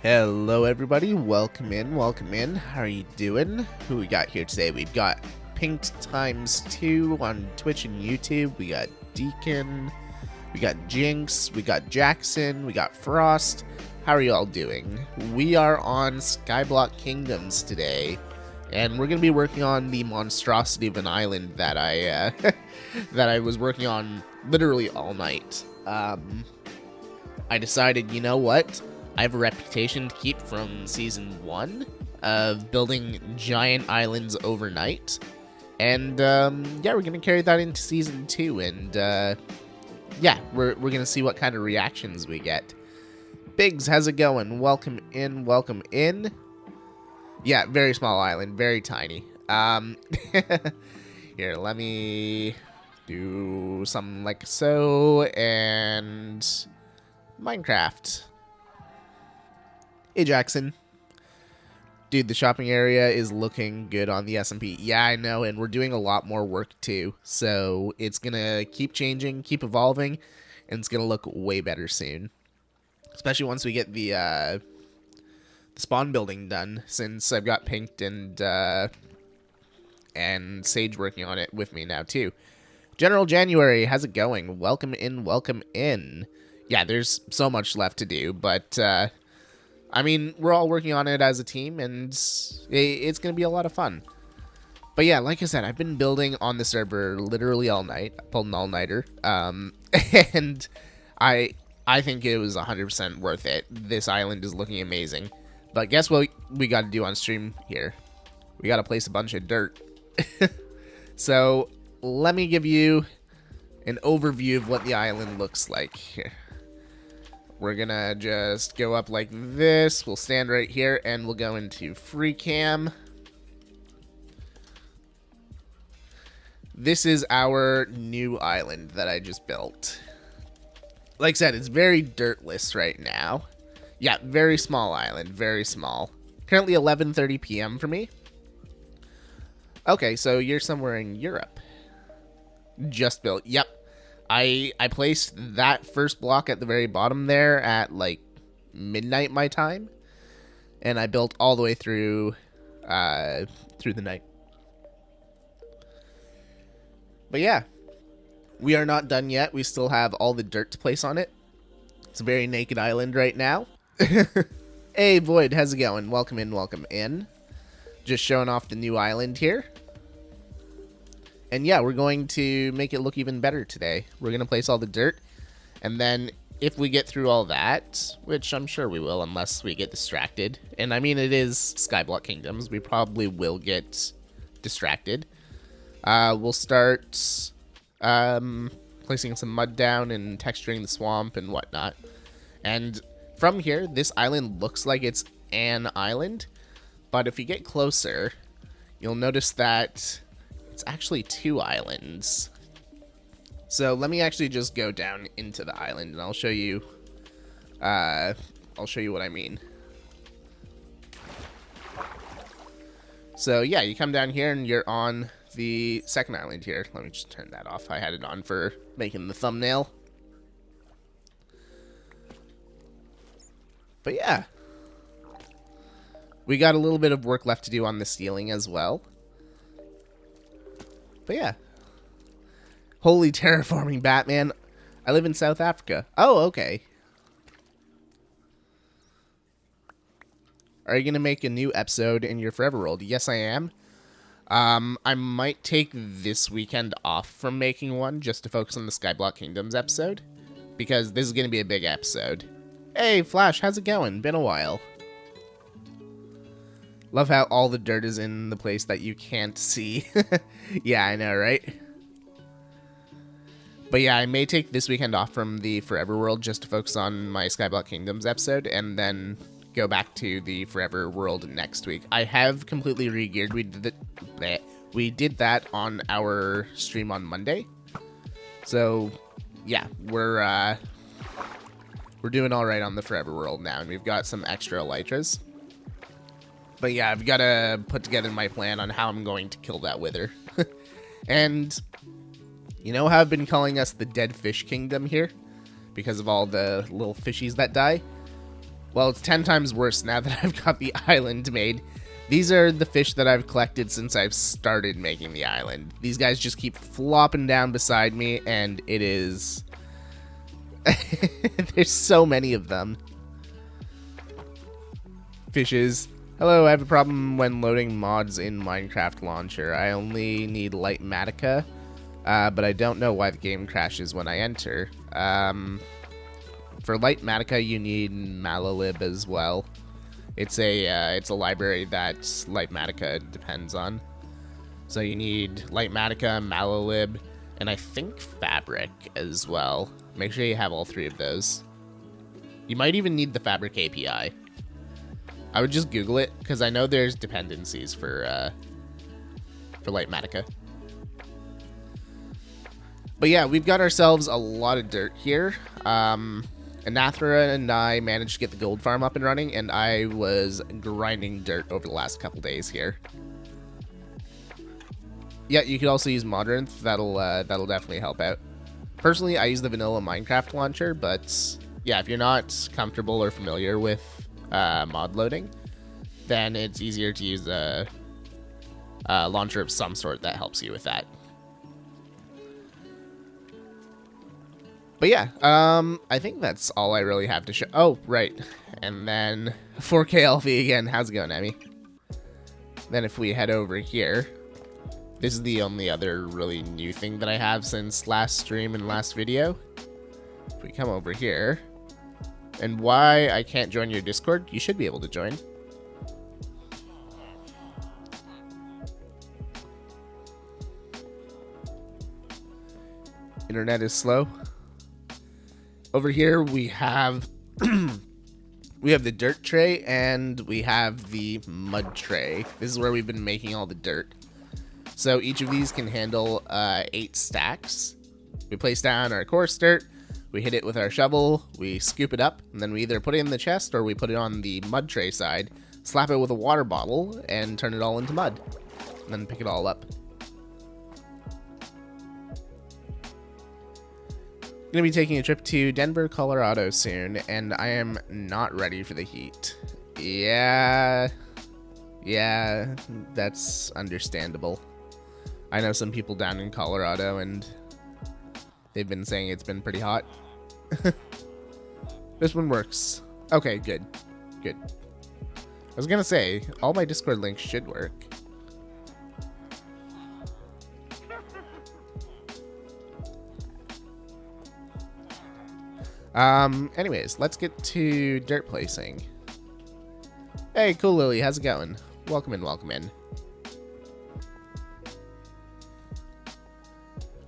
Hello everybody, welcome in, how are you doing? Who we got here today? We've got Pinked ×2 on Twitch and YouTube, we got Deacon, we got Jinx, we got Jackson, we got Frost. How are you all doing? We are on Skyblock Kingdoms today, and we're going to be working on the monstrosity of an island that I that I was working on literally all night. I decided, you know what? I have a reputation to keep from Season 1 of building giant islands overnight. And, yeah, we're going to carry that into Season 2. And, yeah, we're going to see what kind of reactions we get. Biggs, how's it going? Welcome in, welcome in. Yeah, very small island, very tiny. Here, let me do something like so, and Minecraft. Hey, Jackson. Dude, the shopping area is looking good on the SMP. Yeah, I know, and we're doing a lot more work, too. So it's going to keep changing, keep evolving, and it's going to look way better soon. Especially once we get the spawn building done, since I've got Pinked and Sage working on it with me now, too. General January, how's it going? Welcome in, welcome in. Yeah, there's so much left to do, but... I mean, we're all working on it as a team, and it's going to be a lot of fun. But yeah, like I said, I've been building on the server literally all night. I pulled an all-nighter. And I think it was 100% worth it. This island is looking amazing. But guess what we got to do on stream here? We got to place a bunch of dirt. So let me give you an overview of what the island looks like here. We're gonna just go up like this. We'll stand right here and we'll go into free cam. This is our new island that I just built. Like I said, it's very dirtless right now. Yeah, very small island, very small. Currently 11:30 p.m. for me. Okay, so you're somewhere in Europe. Just built. Yep. I placed that first block at the very bottom there at like midnight my time, and I built all the way through the night. But yeah, we are not done yet. We still have all the dirt to place on it. It's a very naked island right now. Hey Void, how's it going? Welcome in, welcome in. Just showing off the new island here. And yeah, we're going to make it look even better today. We're going to place all the dirt, and then if we get through all that, which I'm sure we will unless we get distracted, and I mean it is Skyblock Kingdoms, we probably will get distracted. We'll start placing some mud down and texturing the swamp and whatnot. And from here, this island looks like it's an island, but if you get closer, you'll notice that it's actually 2 islands. So let me actually just go down into the island, and I'll show you what I mean. So yeah, you come down here and you're on the second island here. Let me just turn that off. I had it on for making the thumbnail. But yeah, we got a little bit of work left to do on the ceiling as well. But yeah. Holy terraforming Batman. I live in South Africa. Oh, okay. Are you going to make a new episode in your Forever World? Yes, I am. I might take this weekend off from making one just to focus on the Skyblock Kingdoms episode, because this is going to be a big episode. Hey, Flash, how's it going? Been a while. Love how all the dirt is in the place that you can't see. Yeah, I know, right? But yeah, I may take this weekend off from the Forever World just to focus on my Skyblock Kingdoms episode, and then go back to the Forever World next week. I have completely re-geared. We did that on our stream on Monday. So yeah, we're doing all right on the Forever World now, and we've got some extra elytras. But yeah, I've got to put together my plan on how I'm going to kill that wither. And you know how I've been calling us the Dead Fish Kingdom here? Because of all the little fishies that die? Well, it's 10 times worse now that I've got the island made. These are the fish that I've collected since I've started making the island. These guys just keep flopping down beside me, and it is... There's so many of them. Fishes. Hello, I have a problem when loading mods in Minecraft Launcher. I only need light Matica, but I don't know why the game crashes when I enter. For light Matica, you need Malalib as well. It's a library that light Matica depends on. So you need light Matica, Malalib, and I think Fabric as well. Make sure you have all 3 of those. You might even need the Fabric API. I would just Google it, because I know there's dependencies for light Matica. But yeah, we've got ourselves a lot of dirt here. Anathra and I managed to get the gold farm up and running, and I was grinding dirt over the last couple days here. Yeah, you could also use Modrinth. That'll definitely help out. Personally, I use the vanilla Minecraft launcher, but yeah, if you're not comfortable or familiar with mod loading, then it's easier to use a launcher of some sort that helps you with that. But yeah, I think that's all I really have to show. Oh, right. And then 4K Elfie again. How's it going, Emmy? Then if we head over here, this is the only other really new thing that I have since last stream and last video. If we come over here, and why I can't join your Discord, you should be able to join. Internet is slow. Over here we have the dirt tray and we have the mud tray. This is where we've been making all the dirt. So each of these can handle 8 stacks. We place down our coarse dirt, we hit it with our shovel, we scoop it up, and then we either put it in the chest or we put it on the mud tray side, slap it with a water bottle, and turn it all into mud. And then pick it all up. Gonna be taking a trip to Denver, Colorado soon, and I am not ready for the heat. Yeah, that's understandable. I know some people down in Colorado, and they've been saying it's been pretty hot. This one works. Okay, good. I was gonna say, all my Discord links should work. Anyways, let's get to dirt placing. Hey, cool Lily, how's it going? Welcome in, welcome in.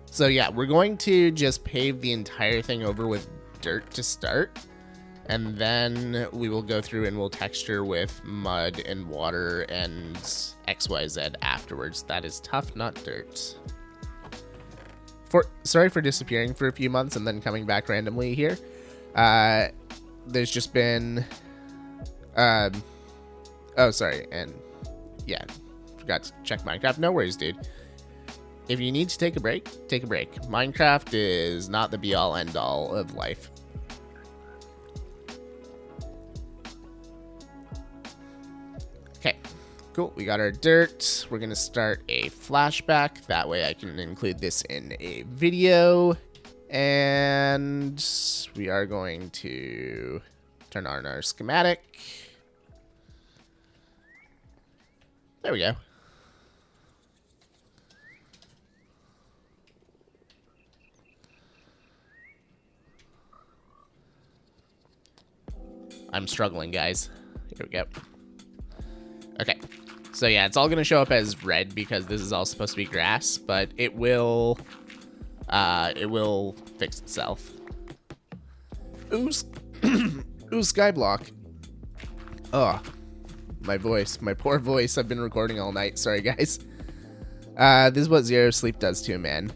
So yeah, we're going to just pave the entire thing over with dirt to start. And then we will go through and we'll texture with mud and water and XYZ afterwards. That is tough, not dirt. Sorry for disappearing for a few months and then coming back randomly here. There's just been... oh, sorry, and yeah, forgot to check Minecraft. No worries, dude. If you need to take a break, take a break. Minecraft is not the be-all, end-all of life. Okay, cool. We got our dirt. We're going to start a flashback. That way I can include this in a video. And we are going to turn on our schematic. There we go. I'm struggling, guys. Here we go. Okay. So yeah, it's all going to show up as red because this is all supposed to be grass, but it will fix itself. Ooh, Skyblock. Oh, my voice, my poor voice. I've been recording all night. Sorry, guys. This is what 0 sleep does to a man.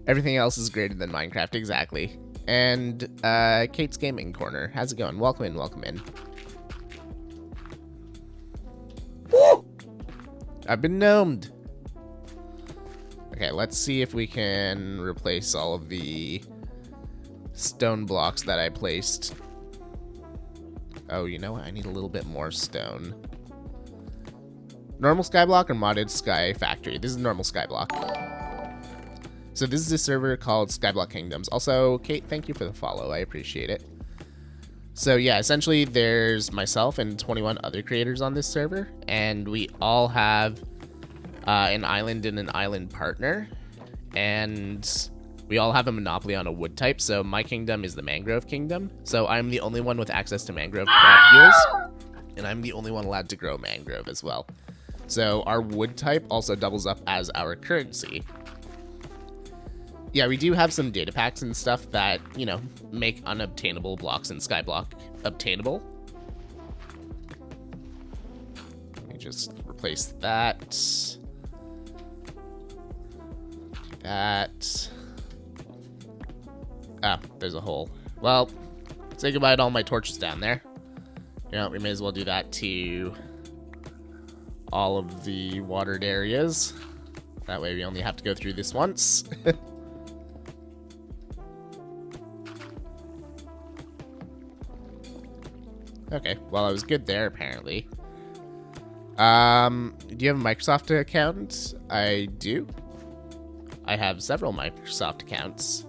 Everything else is greater than Minecraft, exactly. And Kate's Gaming Corner. How's it going? Welcome in, welcome in. Woo! I've been gnomed. Okay, let's see if we can replace all of the stone blocks that I placed. Oh, you know what? I need a little bit more stone. Normal Skyblock or modded Sky Factory? This is normal Skyblock. So this is a server called Skyblock Kingdoms. Also, Kate, thank you for the follow. I appreciate it. So yeah, essentially there's myself and 21 other creators on this server, and we all have an island and an island partner, and we all have a monopoly on a wood type. So my kingdom is the Mangrove Kingdom. So I'm the only one with access to mangrove cropules, and I'm the only one allowed to grow mangrove as well. So our wood type also doubles up as our currency. Yeah, we do have some data packs and stuff that, you know, make unobtainable blocks in Skyblock obtainable. Let me just replace that. That. Ah, there's a hole. Well, say goodbye to all my torches down there. You know, we may as well do that to all of the watered areas. That way we only have to go through this once. Okay, well, I was good there, apparently. Do you have a Microsoft account? I do. I have several Microsoft accounts.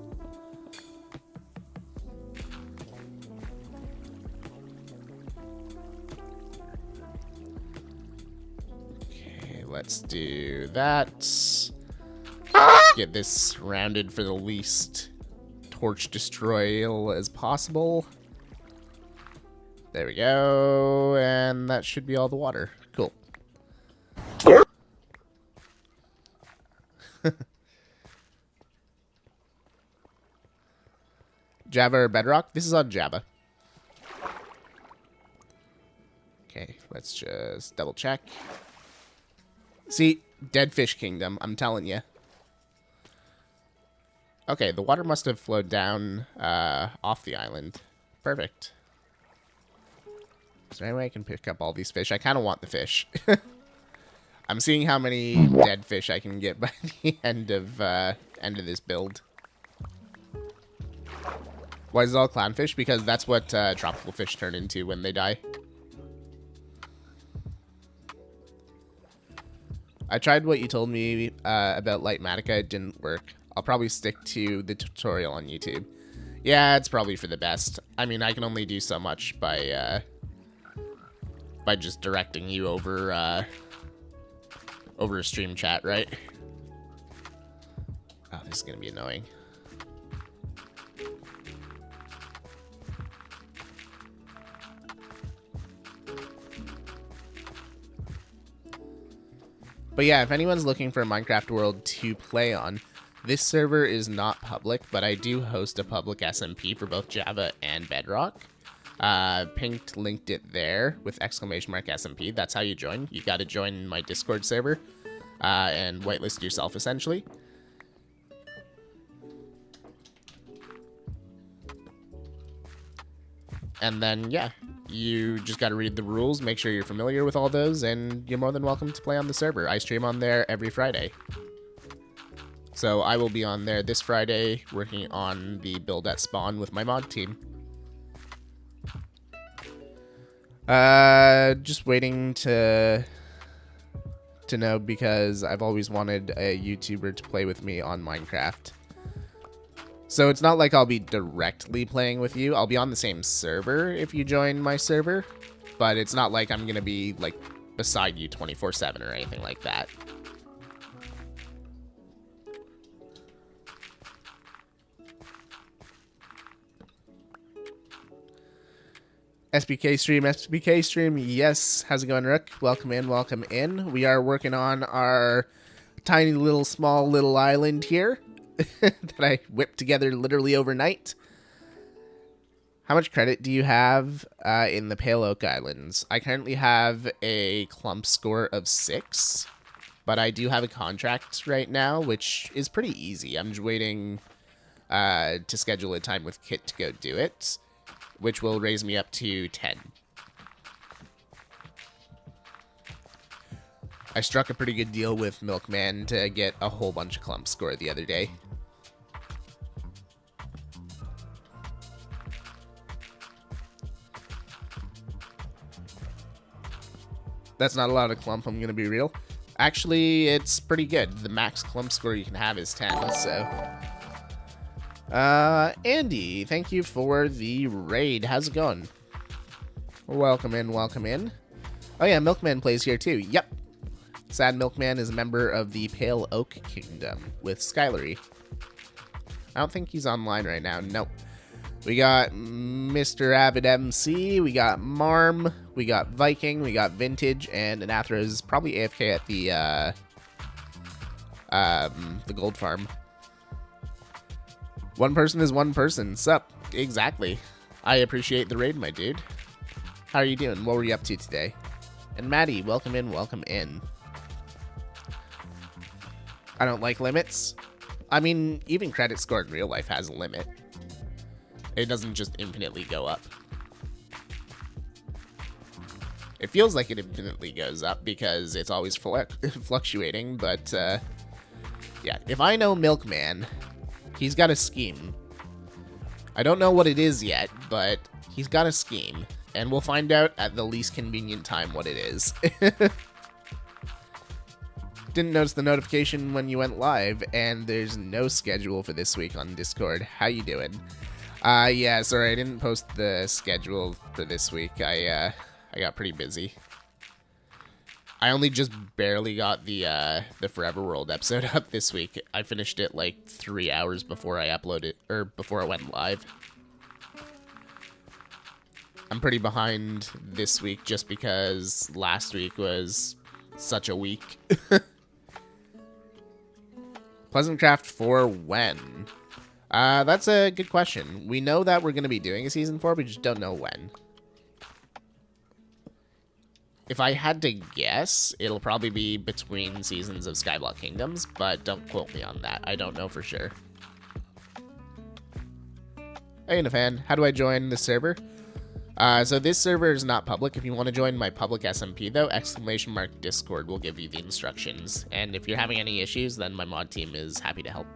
Okay, let's do that. Get this rounded for the least torch destroyal as possible. There we go, and that should be all the water. Cool. Java or Bedrock? This is on Java. Okay, let's just double check. See, Dead Fish Kingdom, I'm telling you. Okay, the water must have flowed down off the island. Perfect. Is there any way I can pick up all these fish? I kind of want the fish. I'm seeing how many dead fish I can get by the end of this build. Why is it all clownfish? Because that's what tropical fish turn into when they die. I tried what you told me about Lightmatica. It didn't work. I'll probably stick to the tutorial on YouTube. Yeah, it's probably for the best. I mean, I can only do so much by just directing you over a stream chat, right? Oh, this is gonna be annoying. But yeah, if anyone's looking for a Minecraft world to play on, this server is not public, but I do host a public SMP for both Java and Bedrock. Pinked linked it there with !SMP. That's how you join. You got to join my Discord server and whitelist yourself, essentially. And then, yeah, you just got to read the rules, make sure you're familiar with all those, and you're more than welcome to play on the server. I stream on there every Friday. So I will be on there this Friday working on the build at spawn with my mod team. Just waiting to know, because I've always wanted a YouTuber to play with me on Minecraft. So it's not like I'll be directly playing with you. I'll be on the same server if you join my server, but it's not like I'm gonna be like beside you 24/7 or anything like that. SBK stream, yes. How's it going, Rook? Welcome in, welcome in. We are working on our tiny little, small little island here that I whipped together literally overnight. How much credit do you have in the Pale Oak Islands? I currently have a clump score of 6, but I do have a contract right now, which is pretty easy. I'm just waiting to schedule a time with Kit to go do it, which will raise me up to 10. I struck a pretty good deal with Milkman to get a whole bunch of clump score the other day. That's not a lot of clump, I'm gonna be real. Actually, it's pretty good. The max clump score you can have is 10, so... Andy, thank you for the raid. How's it going? Welcome in, welcome in. Oh yeah, Milkman plays here too. Yep. Sad Milkman is a member of the Pale Oak Kingdom with Skylery. I don't think he's online right now. Nope. We got Mr. Avid MC, we got Marm, we got Viking, we got Vintage, and Anathra is probably AFK at the gold farm. One person is one person. Sup? Exactly. I appreciate the raid, my dude. How are you doing? What were you up to today? And Maddie, welcome in, welcome in. I don't like limits. I mean, even credit score in real life has a limit. It doesn't just infinitely go up. It feels like it infinitely goes up because it's always fluctuating, but yeah, if I know Milkman, he's got a scheme. I don't know what it is yet, but he's got a scheme, and we'll find out at the least convenient time what it is. Didn't notice the notification when you went live, and there's no schedule for this week on Discord. How you doing? Yeah, sorry, I didn't post the schedule for this week. I got pretty busy. I only just barely got the Forever World episode up this week. I finished it like 3 hours before I uploaded, or before I went live. I'm pretty behind this week just because last week was such a week. Pleasantcraft for when? That's a good question. We know that we're going to be doing a Season 4, we just don't know when. If I had to guess, it'll probably be between seasons of Skyblock Kingdoms, but don't quote me on that. I don't know for sure. Hey, Nafan, how do I join the server? So this server is not public. If you want to join my public SMP, though, !Discord will give you the instructions. And if you're having any issues, then my mod team is happy to help.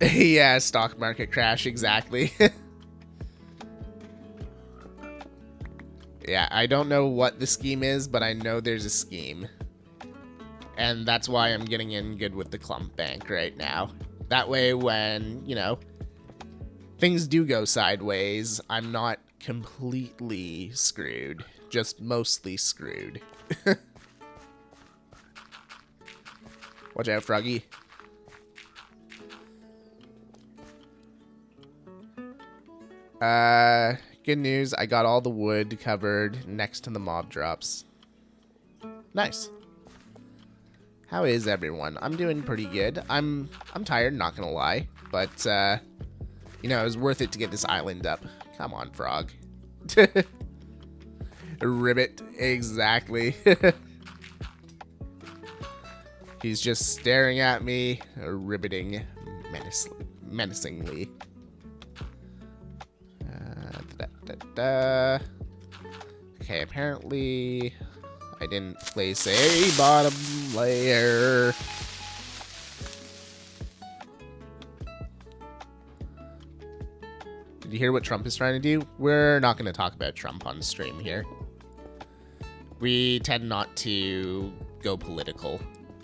Yeah, stock market crash, exactly. Yeah, I don't know what the scheme is, but I know there's a scheme. And that's why I'm getting in good with the clump bank right now. That way when, you know, things do go sideways, I'm not completely screwed. Just mostly screwed. Watch out, Froggy. Good news. I got all the wood covered next to the mob drops. Nice. How is everyone? I'm doing pretty good. I'm tired, not gonna lie, but you know, it was worth it to get this island up. Come on, frog. Ribbit, exactly. He's just staring at me, ribbiting menacingly. Okay, apparently I didn't place a bottom layer. Did you hear what Trump is trying to do? We're not going to talk about Trump on stream here. We tend not to go political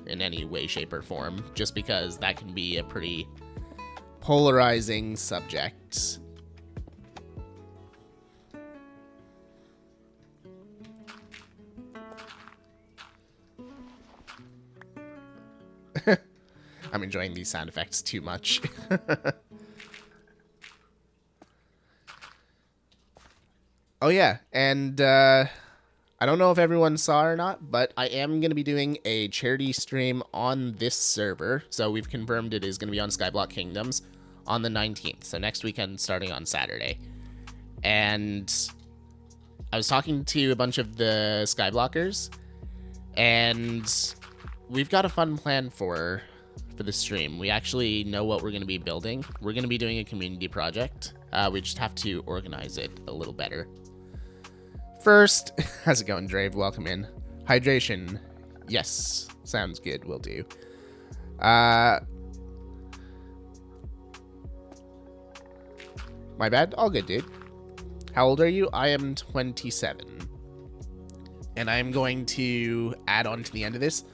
in any way, shape, or form, just because that can be a pretty polarizing subject. I'm enjoying these sound effects too much. Oh yeah, and I don't know if everyone saw or not, but I am going to be doing a charity stream on this server. So we've confirmed it is going to be on Skyblock Kingdoms on the 19th. So next weekend, starting on Saturday. And I was talking to a bunch of the Skyblockers, and we've got a fun plan for the stream. We actually know what we're going to be building. We're going to be doing a community project. We just have to organize it a little better. First, how's it going, Drave? Welcome in. Hydration. Yes, sounds good. Will do. My bad. All good, dude. How old are you? I am 27. And I'm going to add on to the end of this.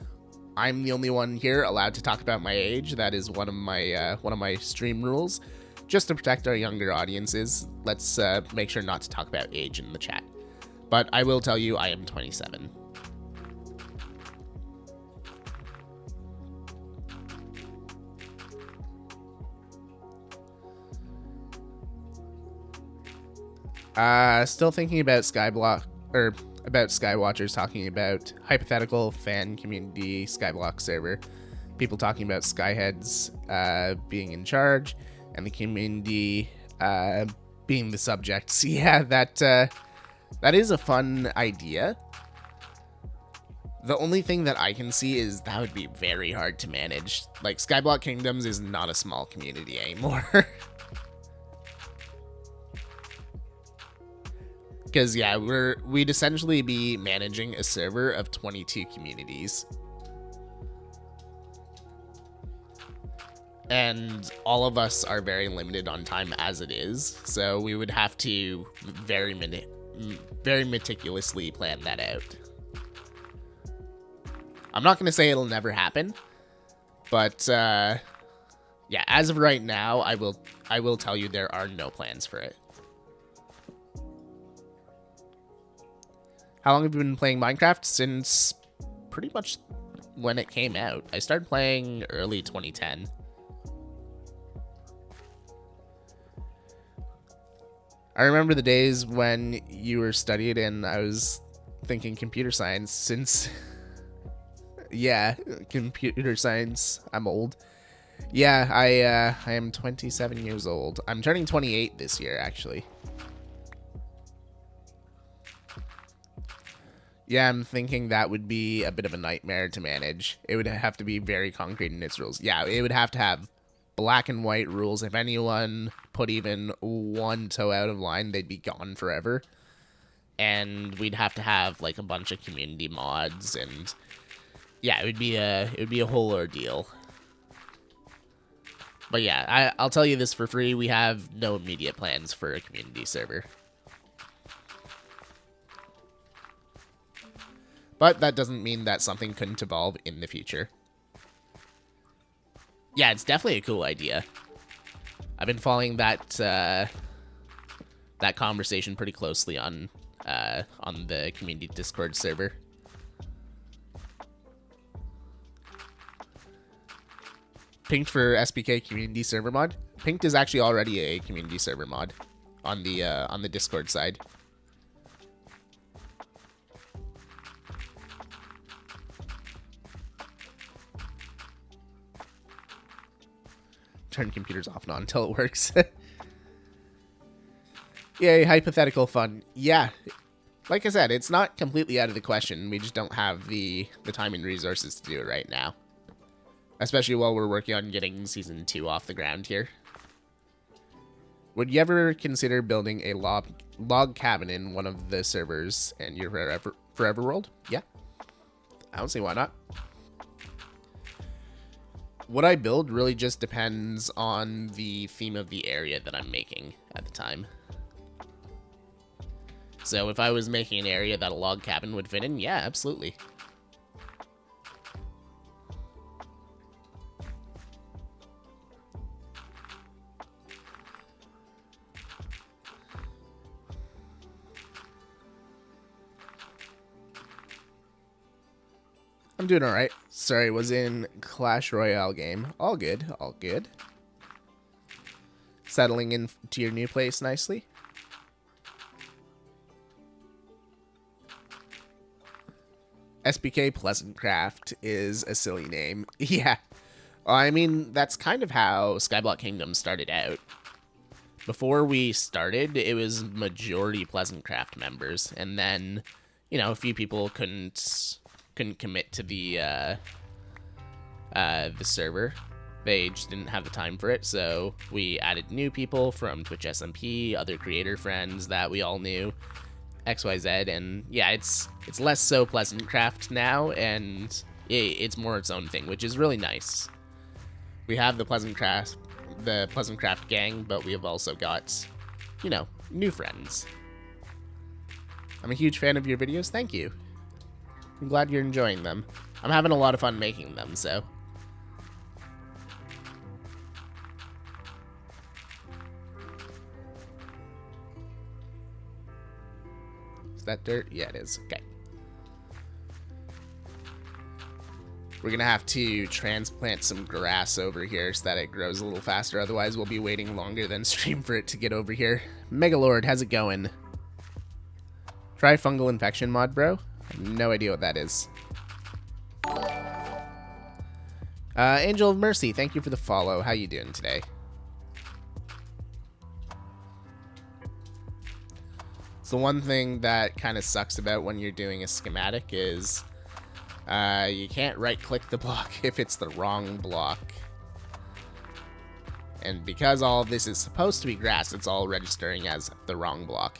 I'm the only one here allowed to talk about my age. That is one of my stream rules. Just to protect our younger audiences, let's make sure not to talk about age in the chat. But I will tell you, I am 27. Still thinking about Skyblock, or about Skywatchers talking about hypothetical fan community Skyblock server. People talking about Skyheads being in charge, and the community being the subjects. Yeah, that is a fun idea. The only thing that I can see is that would be very hard to manage. Like, Skyblock Kingdoms is not a small community anymore. Because, yeah, we'd essentially be managing a server of 22 communities. And all of us are very limited on time as it is, so we would have to very meticulously plan that out. I'm not going to say it'll never happen, but yeah, as of right now, I will tell you there are no plans for it. How long have you been playing Minecraft? Since pretty much when it came out. I started playing early 2010. I remember the days when you were studying and I was thinking computer science since... yeah, computer science. I'm old. Yeah, I am 27 years old. I'm turning 28 this year, actually. Yeah, I'm thinking that would be a bit of a nightmare to manage. It would have to be very concrete in its rules. Yeah, it would have to have black and white rules. If anyone put even one toe out of line, they'd be gone forever. And we'd have to have like a bunch of community mods, and yeah, it would be a whole ordeal. But yeah, I'll tell you this for free, we have no immediate plans for a community server. But that doesn't mean that something couldn't evolve in the future. Yeah, it's definitely a cool idea. I've been following that that conversation pretty closely on the community Discord server. Pinked for SPK community server mod. Pinked is actually already a community server mod on the Discord side. Turn computers off and on until it works. Yay, hypothetical fun. Yeah, like I said, it's not completely out of the question. We just don't have the time and resources to do it right now. Especially while we're working on getting Season 2 off the ground here. Would you ever consider building a log cabin in one of the servers in your forever world? Yeah. I don't see why not. What I build really just depends on the theme of the area that I'm making at the time. So if I was making an area that a log cabin would fit in, yeah, absolutely. I'm doing alright. Sorry, was in Clash Royale game. All good, all good. Settling into your new place nicely. SBK Pleasantcraft is a silly name. Yeah. I mean, that's kind of how Skyblock Kingdoms started out. Before we started, it was majority Pleasantcraft members, and then, you know, a few people couldn't commit to the server. They just didn't have the time for it, so we added new people from Twitch SMP, other creator friends that we all knew, XYZ, and yeah, it's less so Pleasantcraft now, and it's more its own thing, which is really nice. We have the Pleasantcraft gang, but we have also got, you know, new friends. I'm a huge fan of your videos. Thank you. I'm glad you're enjoying them. I'm having a lot of fun making them, so. Is that dirt? Yeah, it is. Okay. We're gonna have to transplant some grass over here so that it grows a little faster. Otherwise, we'll be waiting longer than stream for it to get over here. Megalord, how's it going? Try fungal infection mod, bro. I have no idea what that is. Angel of Mercy, thank you for the follow. How you doing today? So one thing that kind of sucks about when you're doing a schematic is you can't right-click the block if it's the wrong block. And because all of this is supposed to be grass, it's all registering as the wrong block.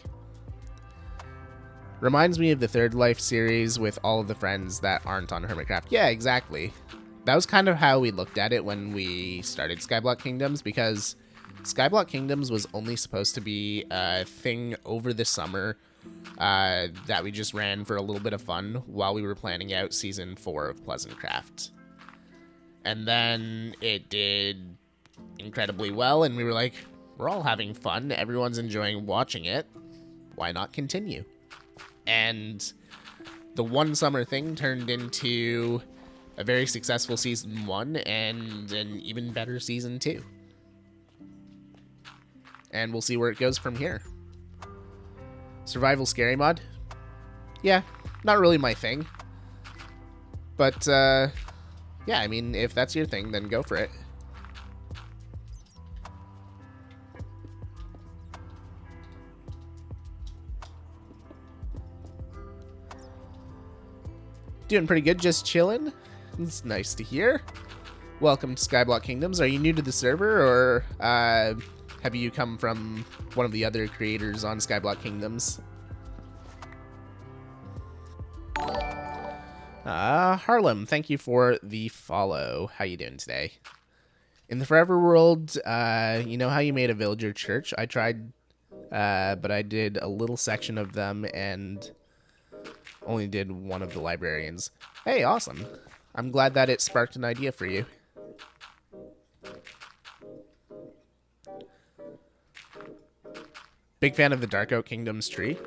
Reminds me of the Third Life series with all of the friends that aren't on Hermitcraft. Yeah, exactly. That was kind of how we looked at it when we started Skyblock Kingdoms, because Skyblock Kingdoms was only supposed to be a thing over the summer that we just ran for a little bit of fun while we were planning out Season 4 of Pleasantcraft. And then it did incredibly well, and we were like, we're all having fun, everyone's enjoying watching it, why not continue? And the one summer thing turned into a very successful Season 1 and an even better Season 2. And we'll see where it goes from here. Survival scary mod? Yeah, not really my thing. But, yeah, I mean, if that's your thing, then go for it. Doing pretty good, just chilling. It's nice to hear. Welcome to Skyblock Kingdoms. Are you new to the server, or have you come from one of the other creators on Skyblock Kingdoms? Harlem, thank you for the follow. How you doing today? In the Forever World, you know how you made a villager church? I tried, but I did a little section of them and only did one of the librarians. Hey, awesome. I'm glad that it sparked an idea for you. Big fan of the Dark Oak Kingdoms tree.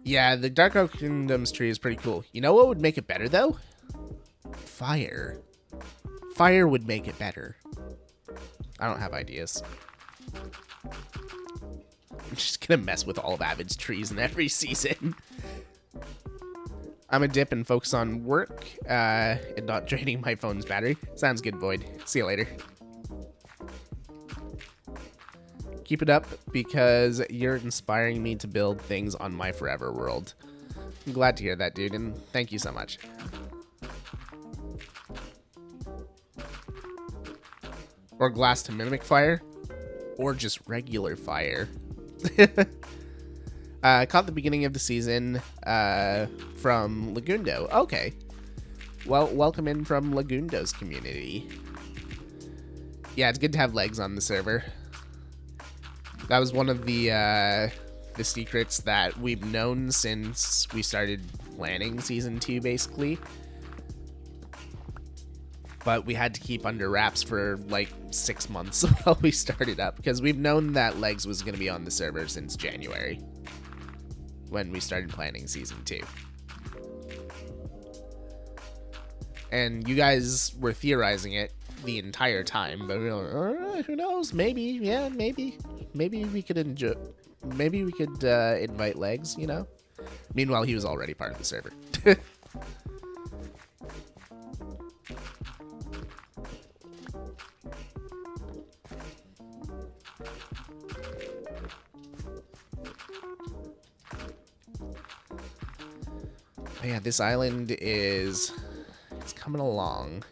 Yeah, the Dark Oak Kingdoms tree is pretty cool. You know what would make it better, though? Fire. Fire would make it better. I don't have ideas. I'm just gonna mess with all of Avid's trees in every season. I'm gonna dip and focus on work and not draining my phone's battery. Sounds good, Void. See you later. Keep it up because you're inspiring me to build things on my forever world. I'm glad to hear that, dude, and thank you so much. Or glass to mimic fire, or just regular fire. Caught the beginning of the season from Lagundo. Okay. Well, welcome in from Lagundo's community. Yeah, it's good to have legs on the server. That was one of the secrets that we've known since we started planning Season 2, basically. But we had to keep under wraps for like 6 months while we started up, because we've known that legs was going to be on the server since January, when we started planning Season 2. And you guys were theorizing it the entire time, but we were like, who knows, maybe, yeah, maybe we could invite legs, you know? Meanwhile, he was already part of the server. Yeah, this island it's coming along.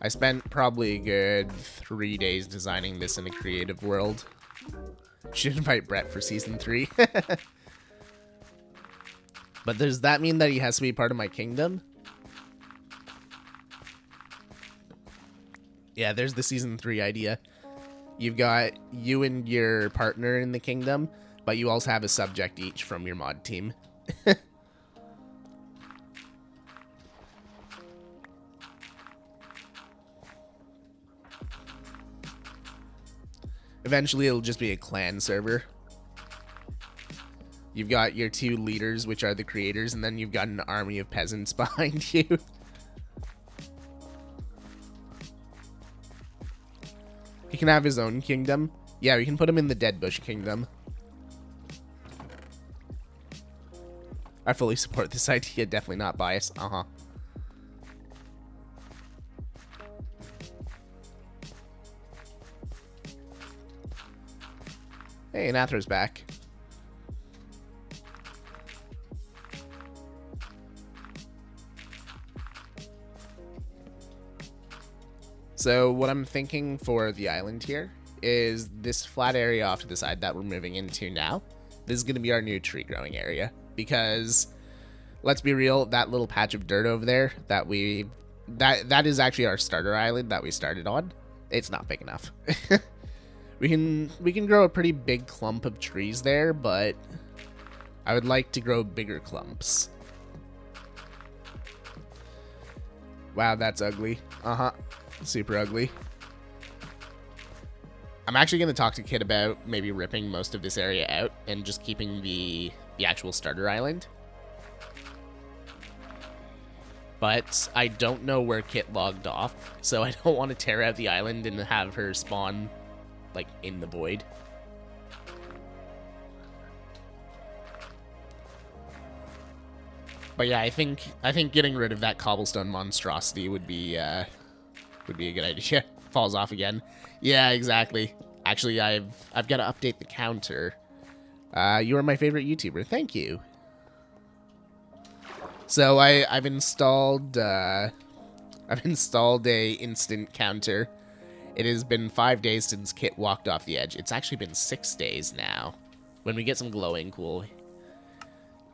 I spent probably a good 3 days designing this in a creative world. Should invite Brett for Season 3. But does that mean that he has to be part of my kingdom? Yeah, there's the Season 3 idea. You've got you and your partner in the kingdom, but you also have a subject each from your mod team. Eventually, it'll just be a clan server. You've got your 2 leaders, which are the creators, and then you've got an army of peasants behind you. He can have his own kingdom. Yeah, we can put him in the Dead Bush Kingdom. I fully support this idea, definitely not biased. Hey, Nathra's back. So what I'm thinking for the island here is this flat area off to the side that we're moving into now. This is going to be our new tree growing area, because let's be real, that little patch of dirt over there that that is actually our starter island that we started on. It's not big enough. we can grow a pretty big clump of trees there, but I would like to grow bigger clumps. Wow, that's ugly. Super ugly. I'm actually going to talk to Kit about maybe ripping most of this area out and just keeping the actual starter island. But I don't know where Kit logged off, so I don't want to tear out the island and have her spawn, like, in the void. But yeah, I think getting rid of that cobblestone monstrosity would be a good idea. Falls off again. Yeah, exactly. Actually, I've got to update the counter. You are my favorite YouTuber. Thank you. So I've installed a instant counter. It has been 5 days since Kit walked off the edge. It's actually been 6 days now. When we get some glowing, we'll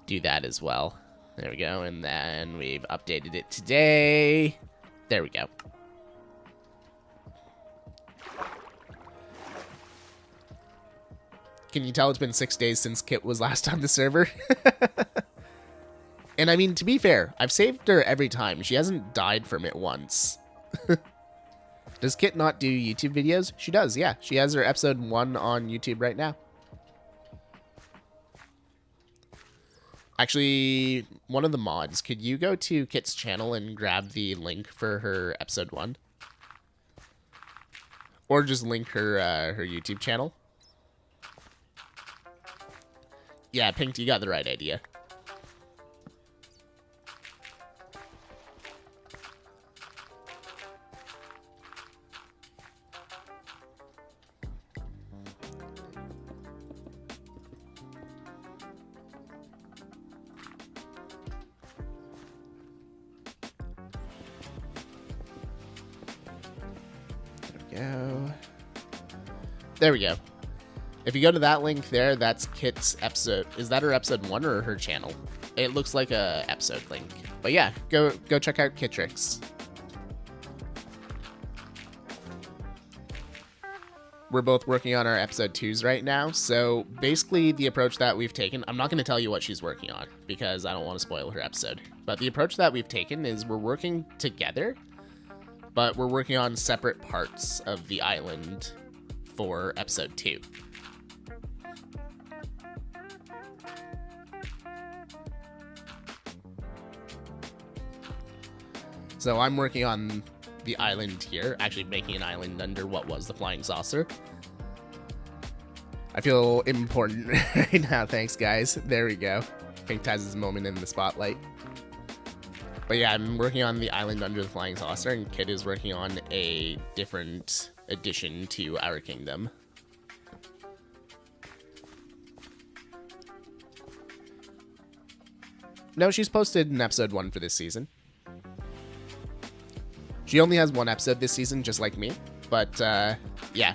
do that as well. There we go, and then we've updated it today. There we go. Can you tell it's been 6 days since Kit was last on the server? And I mean, to be fair, I've saved her every time. She hasn't died from it once. Does Kit not do YouTube videos? She does, yeah. She has her episode 1 on YouTube right now. Actually, one of the mods, could you go to Kit's channel and grab the link for her episode 1? Or just link her her YouTube channel? Yeah, Pink, you got the right idea. There we go. If you go to that link there, that's Kit's episode. Is that her episode 1 or her channel? It looks like a episode link. But yeah, go check out Kitrix. We're both working on our episode 2s right now. So basically the approach that we've taken, I'm not going to tell you what she's working on because I don't want to spoil her episode. But the approach that we've taken is we're working together, but we're working on separate parts of the island for episode 2. So I'm working on the island here, actually making an island under what was the flying saucer. I feel important right now, thanks guys. There we go. Pink has his moment in the spotlight. But yeah, I'm working on the island under the flying saucer, and Kit is working on a different addition to our kingdom. No, she's posted an episode 1 for this season. She only has 1 episode this season, just like me. But, yeah.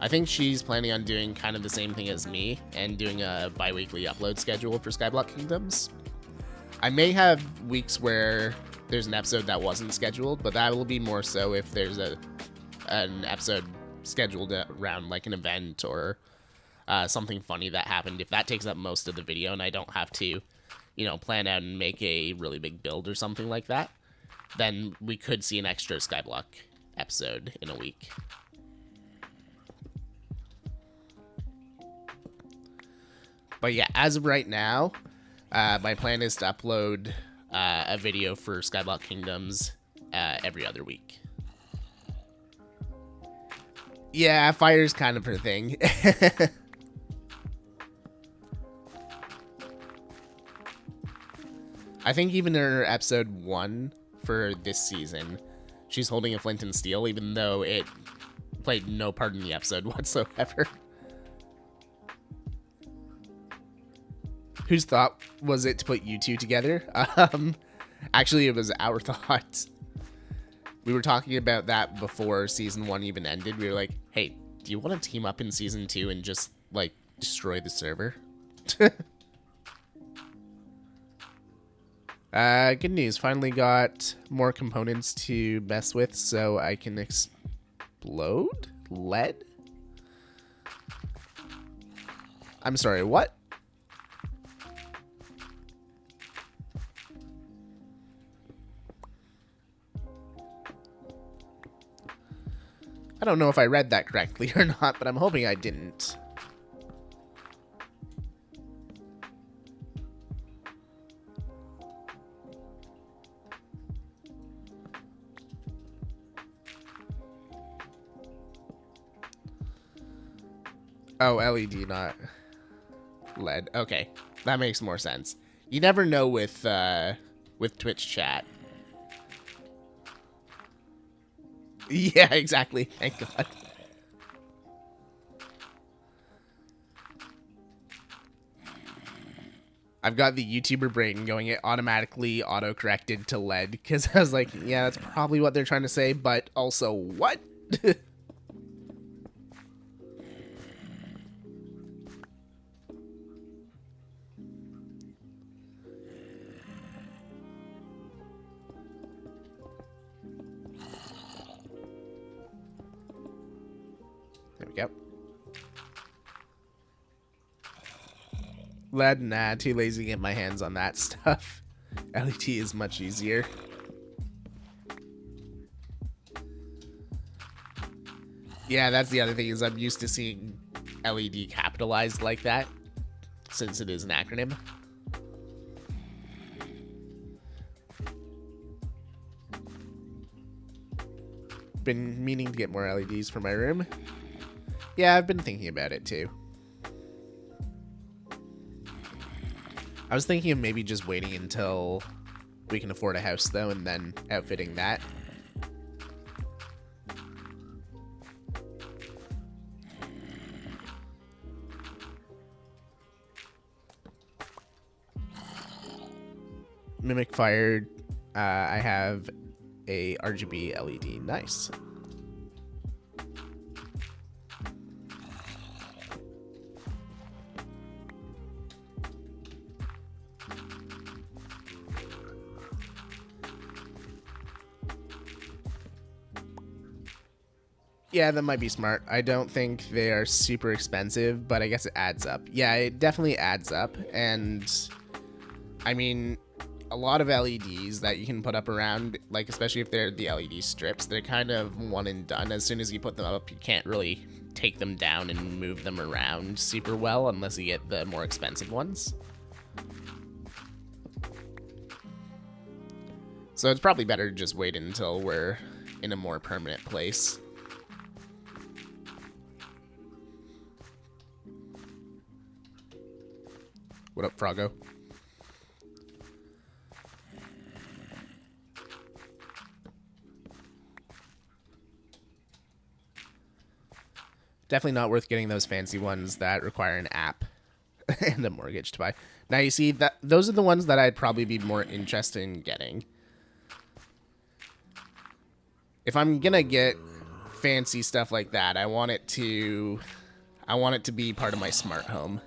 I think she's planning on doing kind of the same thing as me and doing a bi-weekly upload schedule for Skyblock Kingdoms. I may have weeks where there's an episode that wasn't scheduled, but that will be more so if there's an episode scheduled around like an event or something funny that happened. If that takes up most of the video and I don't have to, you know, plan out and make a really big build or something like that, then we could see an extra Skyblock episode in a week. But yeah, as of right now, my plan is to upload a video for Skyblock Kingdoms every other week. Yeah, fire's kind of her thing. I think even in her episode 1 for this season, she's holding a flint and steel, even though it played no part in the episode whatsoever. Whose thought was it to put you two together? Actually, it was our thought. We were talking about that before season 1 even ended. We were like, hey, do you want to team up in season 2 and just, like, destroy the server? Good news. Finally got more components to mess with so I can explode lead? I'm sorry, what? I don't know if I read that correctly or not, but I'm hoping I didn't. Oh, LED, not LED. Okay, that makes more sense. You never know with Twitch chat. Yeah, exactly. Thank God. I've got the YouTuber brain going, it automatically auto-corrected to lead, because I was like, yeah, that's probably what they're trying to say, but also, what? There we go. Lead, nah, too lazy to get my hands on that stuff. LED is much easier. Yeah, that's the other thing, is I'm used to seeing LED capitalized like that, since it is an acronym. been meaning to get more LEDs for my room. Yeah, I've been thinking about it too. I was thinking of maybe just waiting until we can afford a house though, and then outfitting that. Mimic Fire, I have a RGB LED. Nice. Yeah, that might be smart. I don't think they are super expensive, but I guess it adds up. Yeah, it definitely adds up. And I mean, a lot of LEDs that you can put up around, like especially if they're the LED strips, they're kind of one and done. As soon as you put them up, you can't really take them down and move them around super well unless you get the more expensive ones. So it's probably better to just wait until we're in a more permanent place. What up, Froggo? Definitely not worth getting those fancy ones that require an app and a mortgage to buy. Now you see that those are the ones that I'd probably be more interested in getting. If I'm gonna get fancy stuff like that, I want it to be part of my smart home.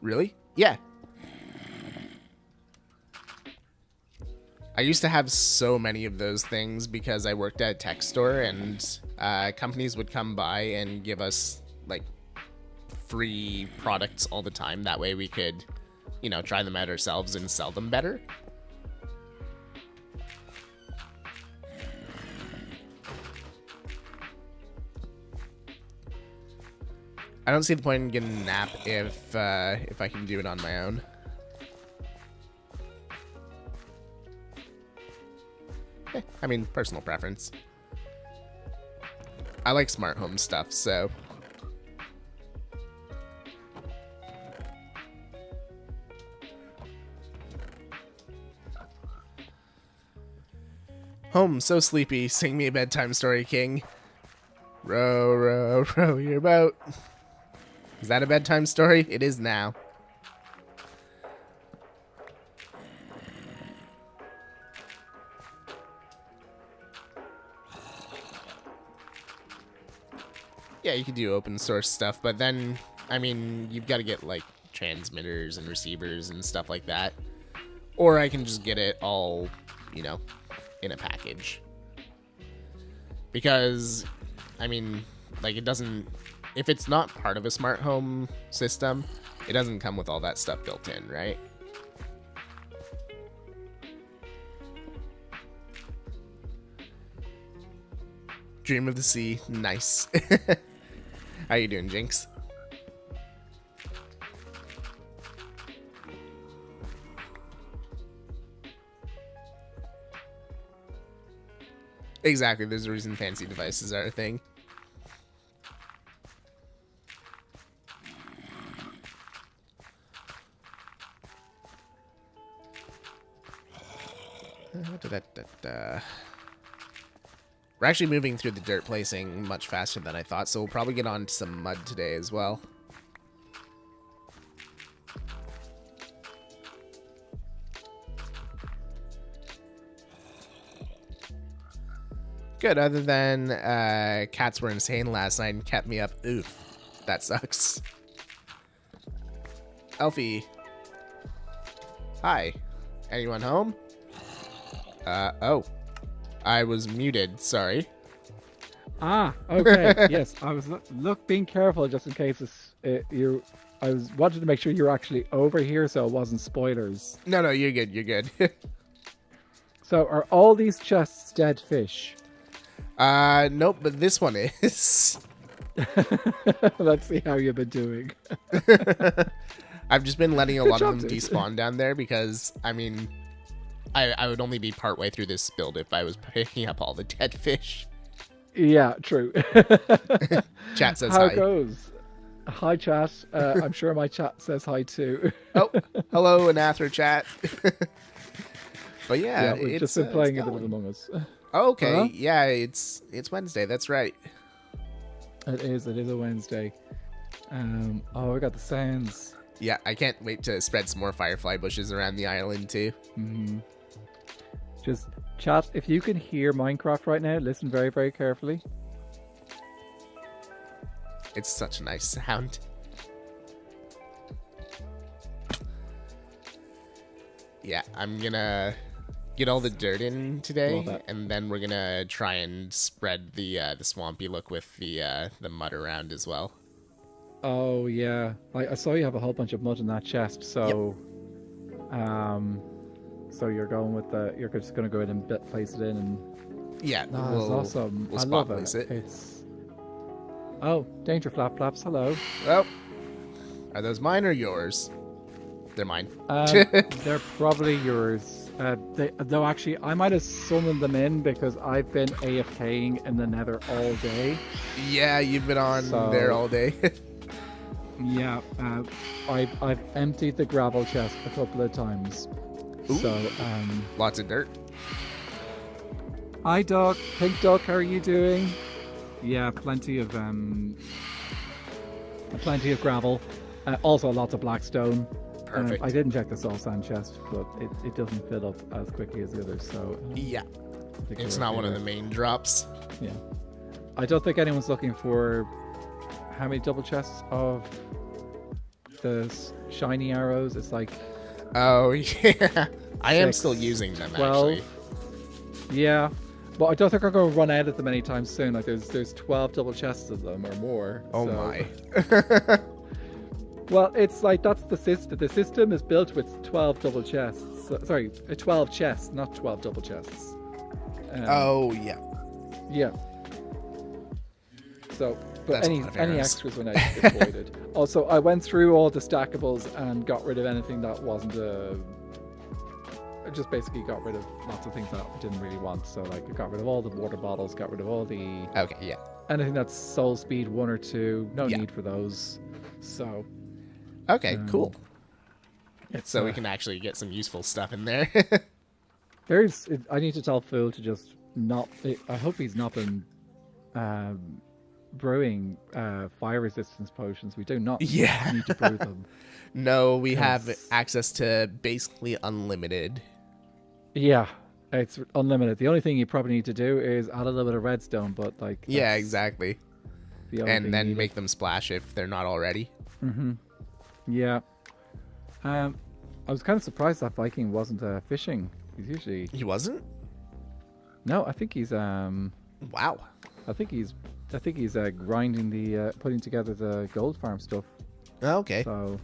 Really? Yeah. I used to have so many of those things because I worked at a tech store, and companies would come by and give us like free products all the time. That way we could, you know, try them out ourselves and sell them better. I don't see the point in getting an app if I can do it on my own. I mean, personal preference. I like smart home stuff, so. Home, so sleepy. Sing me a bedtime story, King. Row, row, row your boat. Is that a bedtime story? It is now. Yeah, you could do open source stuff, but then, I mean, you've got to get, like, transmitters and receivers and stuff like that. Or I can just get it all, you know, in a package. Because, I mean, like, it doesn't... If it's not part of a smart home system, it doesn't come with all that stuff built in, right? Dream of the sea. Nice. How you doing, Jinx? Exactly. There's a reason fancy devices are a thing. We're actually moving through the dirt placing much faster than I thought, so we'll probably get on to some mud today as well. Good, other than cats were insane last night and kept me up. Oof, that sucks. Elfie. Hi. Anyone home? Oh. I was muted, sorry. Ah, okay. Yes, I was being careful just in case I wanted to make sure you're actually over here so it wasn't spoilers. No, you're good, you're good. So are all these chests dead fish? Nope, but this one is. Let's see how you've been doing. I've just been letting a lot of them despawn down there because, I mean, I would only be partway through this build if I was picking up all the dead fish. Yeah, true. Chat says How hi. it goes? Hi, chat. I'm sure my chat says hi too. Oh, hello, Anathra chat. But yeah, we've it's just been playing a it's bit of going. Among Us. Okay, Huh? yeah, it's Wednesday. That's right. It is a Wednesday. Oh, we got the sounds. Yeah, I can't wait to spread some more firefly bushes around the island too. Just chat, if you can hear Minecraft right now, listen very, very carefully. It's such a nice sound. Yeah, I'm gonna get all the dirt in today, and then we're gonna try and spread the swampy look with the mud around as well. Oh yeah, I saw you have a whole bunch of mud in that chest. So, so you're going with you're just gonna go in and place it in, and yeah, that's awesome. We'll I spot love place it. it. It's danger flap flaps. Hello. Oh, are those mine or yours? They're mine. They're probably yours. Though actually, I might have summoned them in because I've been AFKing in the Nether all day. Yeah, you've been on there all day. Yeah, I've emptied the gravel chest a couple of times. Ooh. So Lots of dirt. Hi, Doc. Pink Duck, how are you doing? Yeah, plenty of gravel. Also, lots of black stone. Perfect. I didn't check the soul sand chest, but it doesn't fill up as quickly as the others. So yeah, it's not one of the main drops. Yeah, I don't think anyone's looking for how many double chests of the shiny arrows. It's like, oh yeah, I am 6, still using them 12. actually. Yeah, but I don't think I'm going to run out of them anytime soon. Like there's 12 double chests of them or more. Oh so. my. Well, it's like that's the system. The system is built with 12 double chests. Sorry, 12 chests, not 12 double chests. Oh yeah. Yeah. So, but That's any extras when I avoided. Also, I went through all the stackables and got rid of anything that wasn't I just basically got rid of lots of things that I didn't really want. So, like, I got rid of all the water bottles, got rid of all the Okay, yeah. anything that's soul speed 1 or 2. No need for those. So. Okay, cool. So we can actually get some useful stuff in there. I need to tell Phil to just not. I hope he's not been brewing fire resistance potions. We do not need to brew them. No, we have access to basically unlimited. Yeah, it's unlimited. The only thing you probably need to do is add a little bit of redstone, but like. Yeah, exactly. And then make them splash if they're not already. Mm-hmm. Yeah. I was kind of surprised that Viking wasn't fishing. He's usually. He wasn't? No, I think he's Wow. I think he's grinding the putting together the gold farm stuff. Oh, okay. So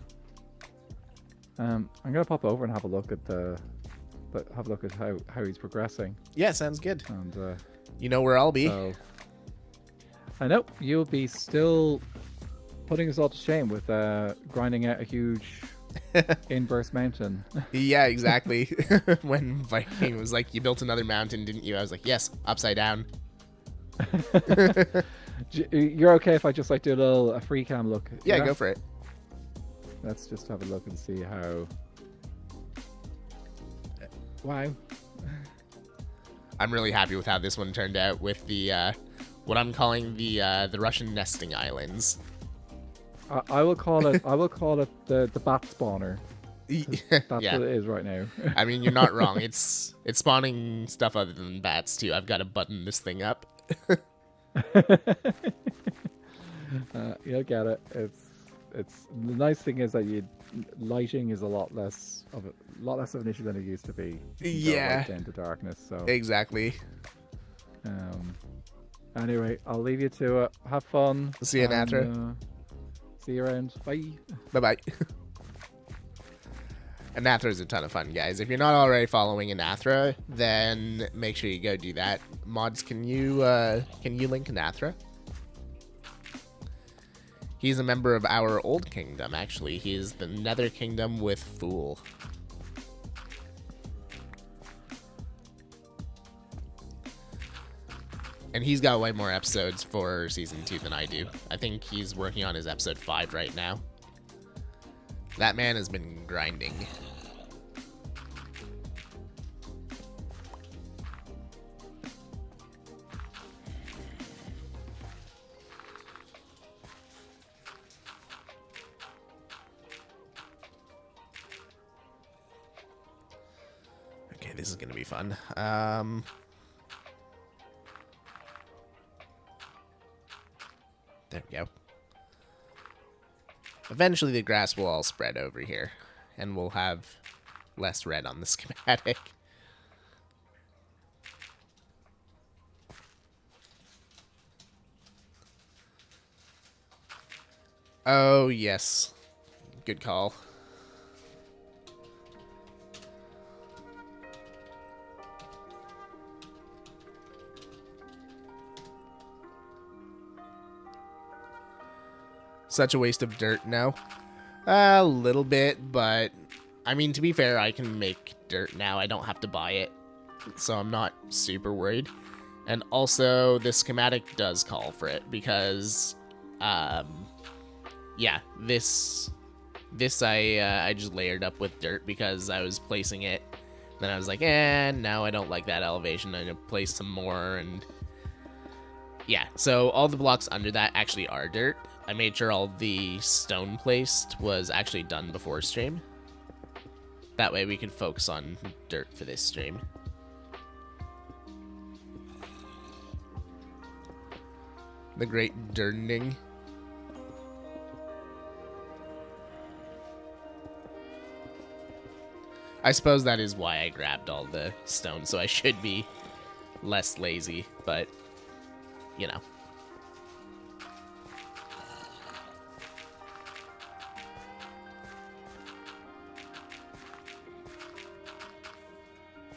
I'm gonna pop over and have a look at how he's progressing. Yeah, sounds good. And you know where I'll be. So, I know you'll be still putting us all to shame with grinding out a huge inverse mountain. Yeah, exactly. When Viking was like, "You built another mountain, didn't you?" I was like, "Yes, upside down." You're okay if I just like do a free cam look? Yeah, go for it. Let's just have a look and see how. Wow. I'm really happy with how this one turned out with the what I'm calling the Russian nesting islands. I will call it the bat spawner. That's what it is right now. I mean, you're not wrong. It's spawning stuff other than bats too. I've got to button this thing up. You'll get it. It's the nice thing is that lighting is a lot less of an issue than it used to be. Yeah. Right into darkness. So exactly. Anyway, I'll leave you to it. Have fun. See you, Anathra. See you around. Bye. Bye-bye. Anathra is a ton of fun, guys. If you're not already following Anathra, then make sure you go do that. Mods, can you link Anathra? He's a member of our old kingdom, actually. He's the Nether Kingdom with Fool. And he's got way more episodes for season 2 than I do. I think he's working on his episode 5 right now. That man has been grinding. Okay, this is gonna be fun. There we go. Eventually the grass will all spread over here, and we'll have less red on the schematic. Oh, yes. Good call. Such a waste of dirt now. A little bit, but I mean, to be fair, I can make dirt now. I don't have to buy it, so I'm not super worried. And also, the schematic does call for it because, yeah, this I just layered up with dirt because I was placing it. Then I was like, now I don't like that elevation. I'm gonna place some more, and yeah. So all the blocks under that actually are dirt. I made sure all the stone placed was actually done before stream. That way we can focus on dirt for this stream. The great dirting. I suppose that is why I grabbed all the stone, so I should be less lazy, but, you know.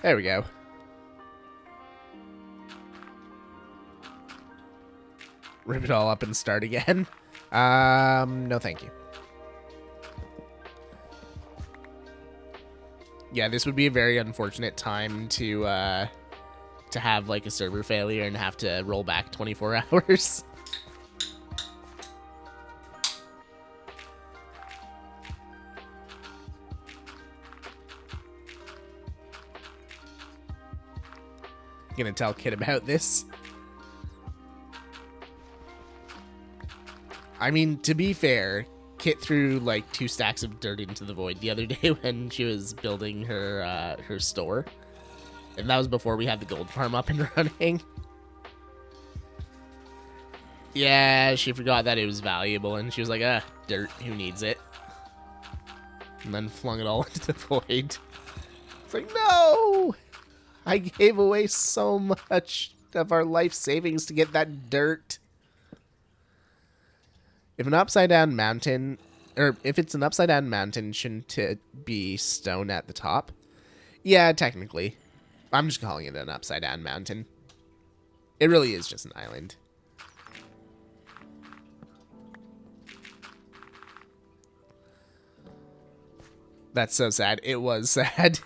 There we go. Rip it all up and start again. No thank you. Yeah, this would be a very unfortunate time to have like a server failure and have to roll back 24 hours. Gonna tell Kit about this. I mean, to be fair, Kit threw like 2 stacks of dirt into the void the other day when she was building her her store, and that was before we had the gold farm up and running. Yeah, she forgot that it was valuable, and she was like, dirt, who needs it? And then flung it all into the void. It's like, no! I gave away so much of our life savings to get that dirt. If an upside down mountain, or if it's an upside down mountain, shouldn't it be stone at the top? Yeah, technically. I'm just calling it an upside down mountain. It really is just an island. That's so sad. It was sad.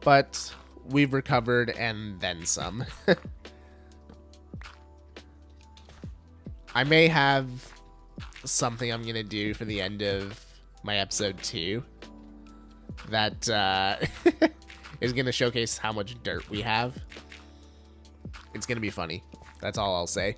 But we've recovered and then some. I may have something I'm going to do for the end of my episode 2 that is going to showcase how much dirt we have. It's going to be funny. That's all I'll say.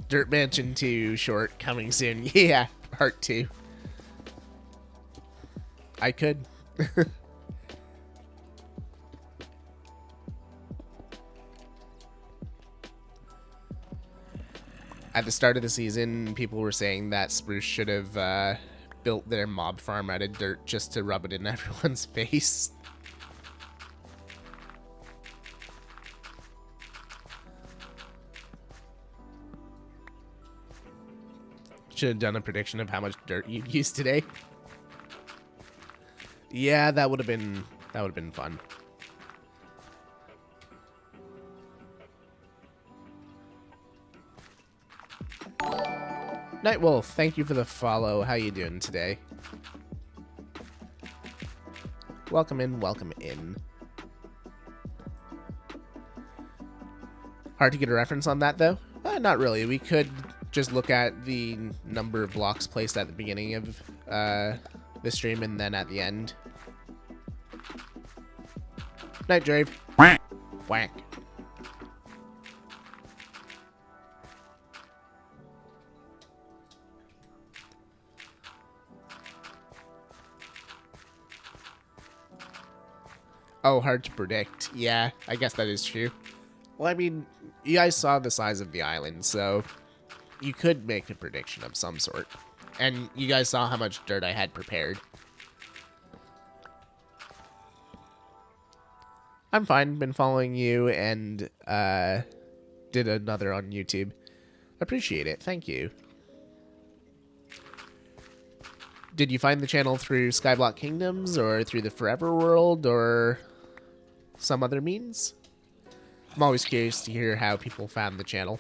Dirt Mansion 2 short coming soon. Yeah, part 2. I could. At the start of the season, people were saying that Spruce should have built their mob farm out of dirt just to rub it in everyone's face. Should have done a prediction of how much dirt you'd use today. Yeah, that would have been fun. Nightwolf, thank you for the follow. How you doing today? Welcome in, welcome in. Hard to get a reference on that, though? Not really. We could just look at the number of blocks placed at the beginning of the stream and then at the end. Night, Drave. Whack. Oh, hard to predict. Yeah, I guess that is true. Well, I mean, you guys saw the size of the island, so you could make a prediction of some sort. And you guys saw how much dirt I had prepared. I'm fine. Been following you and did another on YouTube. Appreciate it. Thank you. Did you find the channel through Skyblock Kingdoms or through the Forever World or some other means? I'm always curious to hear how people found the channel.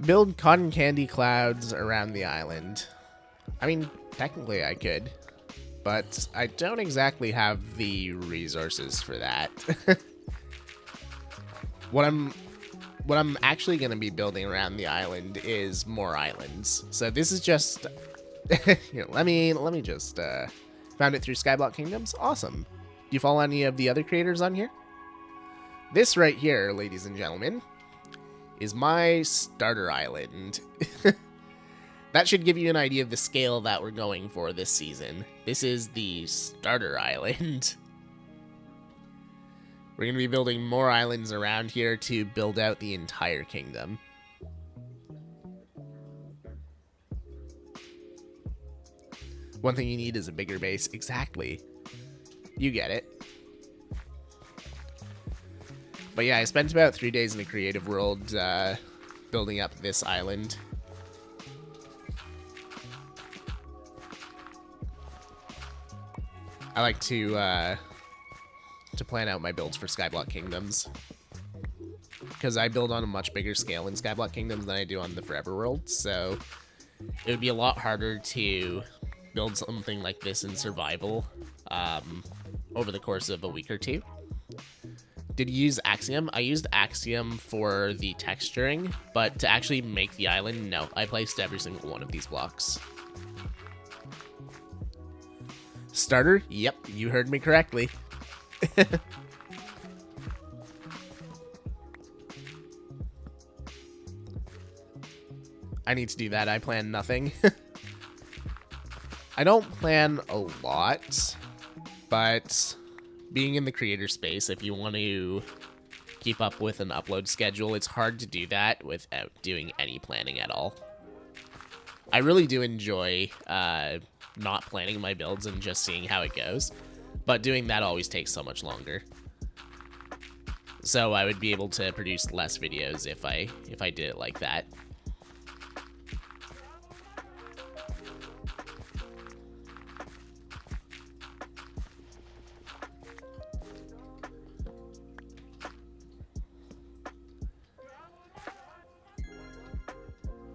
Build cotton candy clouds around the island. I mean, technically I could, but I don't exactly have the resources for that. What I'm actually going to be building around the island is more islands. So this is just here, let me just found it through Skyblock Kingdoms. Awesome. Do you follow any of the other creators on here? This right here, ladies and gentlemen, is my starter island. That should give you an idea of the scale that we're going for this season. This is the starter island. We're going to be building more islands around here to build out the entire kingdom. One thing you need is a bigger base. Exactly. You get it. But yeah, I spent about 3 days in the creative world building up this island. I like to plan out my builds for Skyblock Kingdoms, because I build on a much bigger scale in Skyblock Kingdoms than I do on the Forever World, so it would be a lot harder to build something like this in survival over the course of a week or two. Did you use Axiom? I used Axiom for the texturing, but to actually make the island, no. I placed every single one of these blocks. Starter? Yep, you heard me correctly. I need to do that. I plan nothing. I don't plan a lot, but being in the creator space, if you want to keep up with an upload schedule, it's hard to do that without doing any planning at all. I really do enjoy not planning my builds and just seeing how it goes, but doing that always takes so much longer. So I would be able to produce less videos if I did it like that.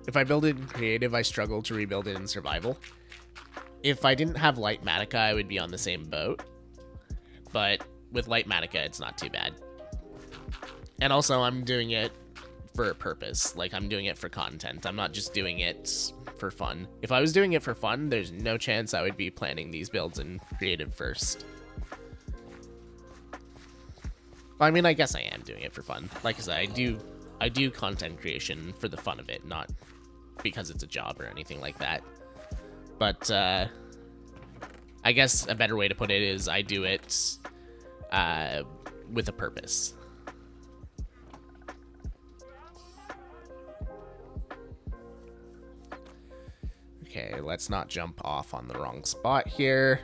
If I build it in creative, I struggle to rebuild it in survival. If I didn't have Light Matica, I would be on the same boat. But with Light Matica, it's not too bad. And also, I'm doing it for a purpose. Like, I'm doing it for content. I'm not just doing it for fun. If I was doing it for fun, there's no chance I would be planning these builds in creative first. Well, I mean, I guess I am doing it for fun. Like I said, I do content creation for the fun of it, not because it's a job or anything like that. But I guess a better way to put it is I do it with a purpose. Okay, let's not jump off on the wrong spot here.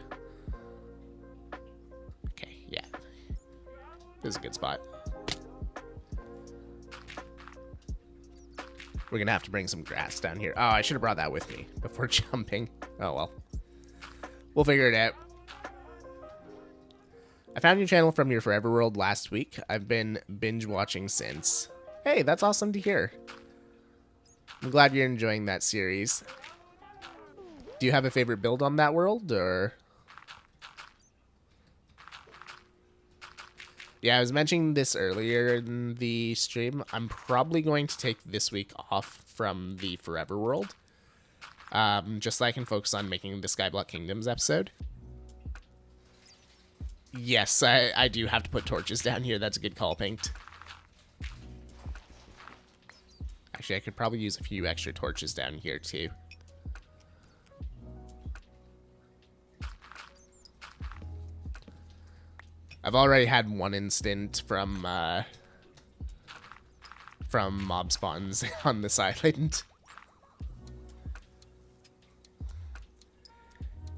Okay, yeah. This is a good spot. We're gonna have to bring some grass down here. Oh, I should have brought that with me before jumping. Oh, well. We'll figure it out. I found your channel from your Forever World last week. I've been binge watching since. Hey, that's awesome to hear. I'm glad you're enjoying that series. Do you have a favorite build on that world, or? Yeah, I was mentioning this earlier in the stream. I'm probably going to take this week off from the Forever World. Just so I can focus on making the Skyblock Kingdoms episode. Yes, I do have to put torches down here. That's a good call, Pinked. Actually, I could probably use a few extra torches down here, too. I've already had one instant from mob spawns on this island.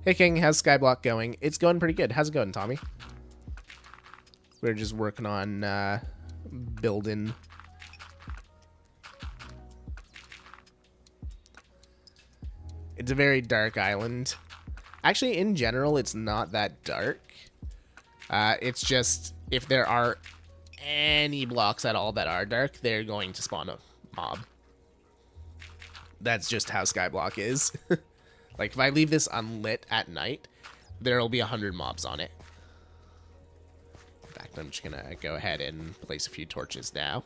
Hey King, how's Skyblock going? It's going pretty good. How's it going, Tommy? We're just working on building. It's a very dark island. Actually, in general, it's not that dark. It's just, if there are any blocks at all that are dark, they're going to spawn a mob. That's just how Skyblock is. Like, if I leave this unlit at night, there'll be 100 mobs on it. In fact, I'm just gonna go ahead and place a few torches now.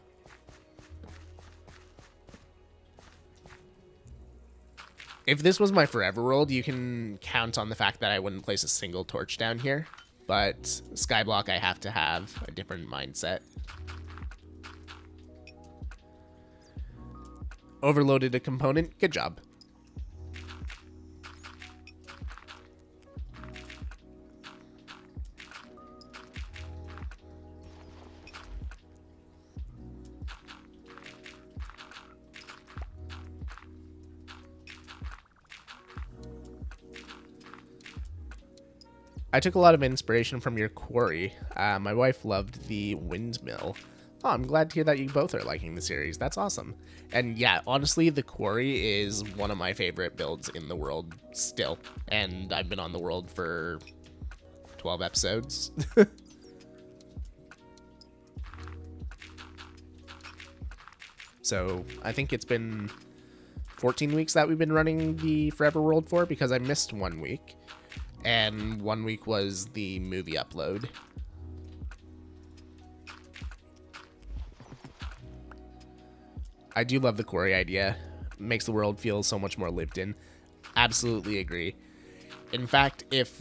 If this was my Forever World, you can count on the fact that I wouldn't place a single torch down here. But Skyblock, I have to have a different mindset. Overloaded a component. Good job. I took a lot of inspiration from your quarry. My wife loved the windmill. Oh, I'm glad to hear that you both are liking the series. That's awesome. And yeah, honestly, the quarry is one of my favorite builds in the world still. And I've been on the world for 12 episodes. So I think it's been 14 weeks that we've been running the Forever World for, because I missed 1 week. And 1 week was the movie upload. I do love the quarry idea. Makes the world feel so much more lived in. Absolutely agree. In fact, if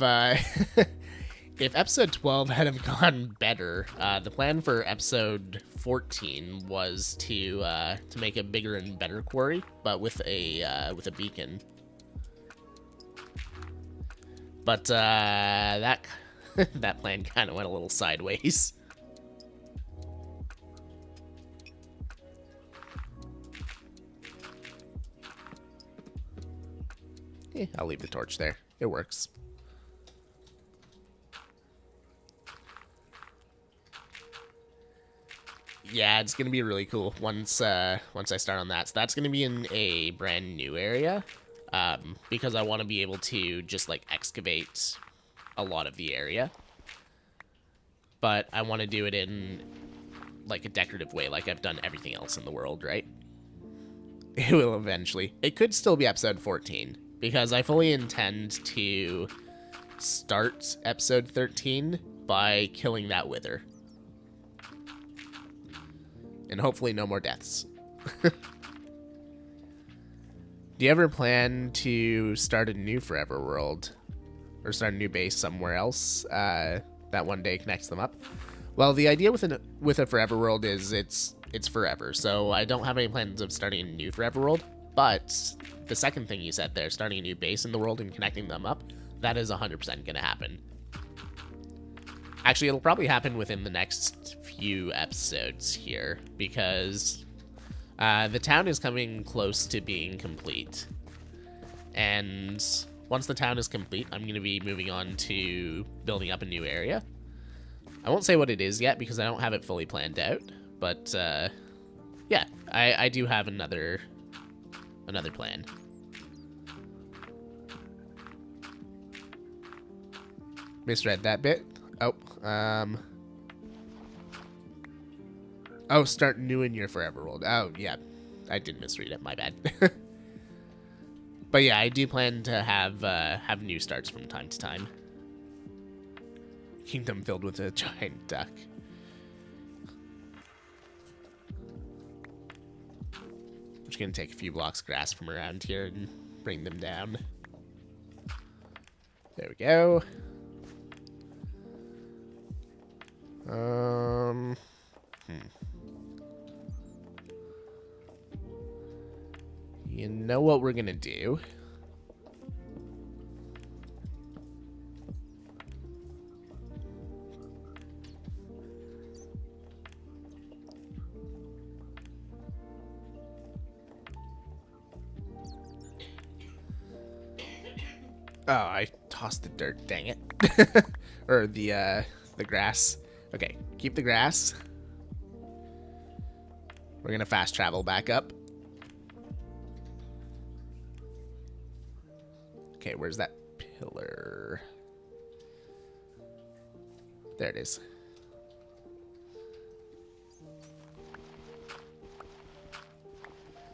if episode 12 had have gone better, the plan for episode 14 was to make a bigger and better quarry, but with a beacon. But that plan kind of went a little sideways. I'll leave the torch there. It works. Yeah, it's gonna be really cool once I start on that. So that's gonna be in a brand new area. Because I want to be able to just like excavate a lot of the area, but I want to do it in like a decorative way, like I've done everything else in the world, right? It will eventually. It could still be episode 14, because I fully intend to start episode 13 by killing that wither. And hopefully no more deaths. Do you ever plan to start a new Forever World? Or start a new base somewhere else that one day connects them up? Well, the idea with a Forever World is it's forever. So I don't have any plans of starting a new Forever World. But the second thing you said there, starting a new base in the world and connecting them up, that is 100% going to happen. Actually, it'll probably happen within the next few episodes here, because the town is coming close to being complete. And once the town is complete, I'm going to be moving on to building up a new area. I won't say what it is yet because I don't have it fully planned out. But, yeah, I do have another plan. Misread that bit. Oh, start new in your forever world. Oh, yeah. I did misread it. My bad. But yeah, I do plan to have new starts from time to time. Kingdom filled with a giant duck. I'm just gonna take a few blocks of grass from around here and bring them down. There we go. You know what we're gonna do? Oh, I tossed the dirt, dang it. Or the grass. Okay, keep the grass. We're gonna fast travel back up. Okay, where's that pillar? There it is.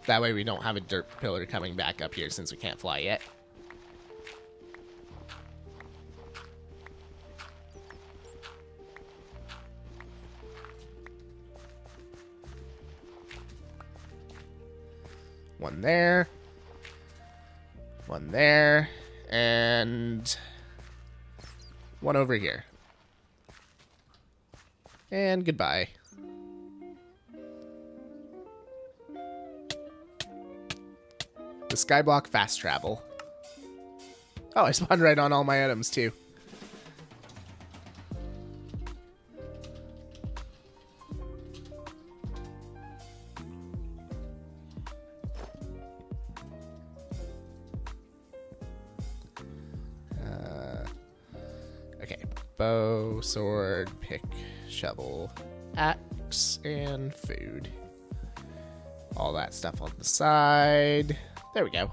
That way we don't have a dirt pillar coming back up here since we can't fly yet. One there. One there. And one over here. And goodbye. The Skyblock fast travel. Oh, I spawned right on all my items too. Okay, bow, sword, pick, shovel, axe, and food. All that stuff on the side. There we go.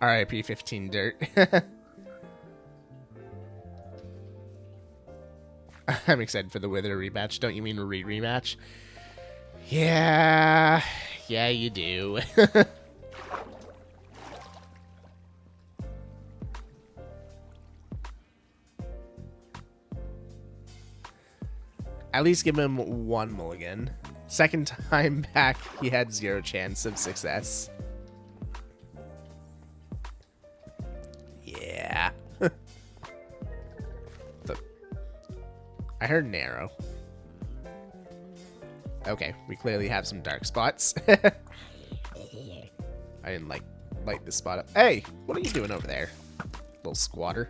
RIP 15 dirt. I'm excited for the Wither rematch. Don't you mean a rematch? Yeah. Yeah, you do. At least give him one mulligan. Second time back, he had 0 chance of success. Yeah. I heard narrow. Okay, we clearly have some dark spots. I didn't light this spot up. Hey, what are you doing over there, little squatter?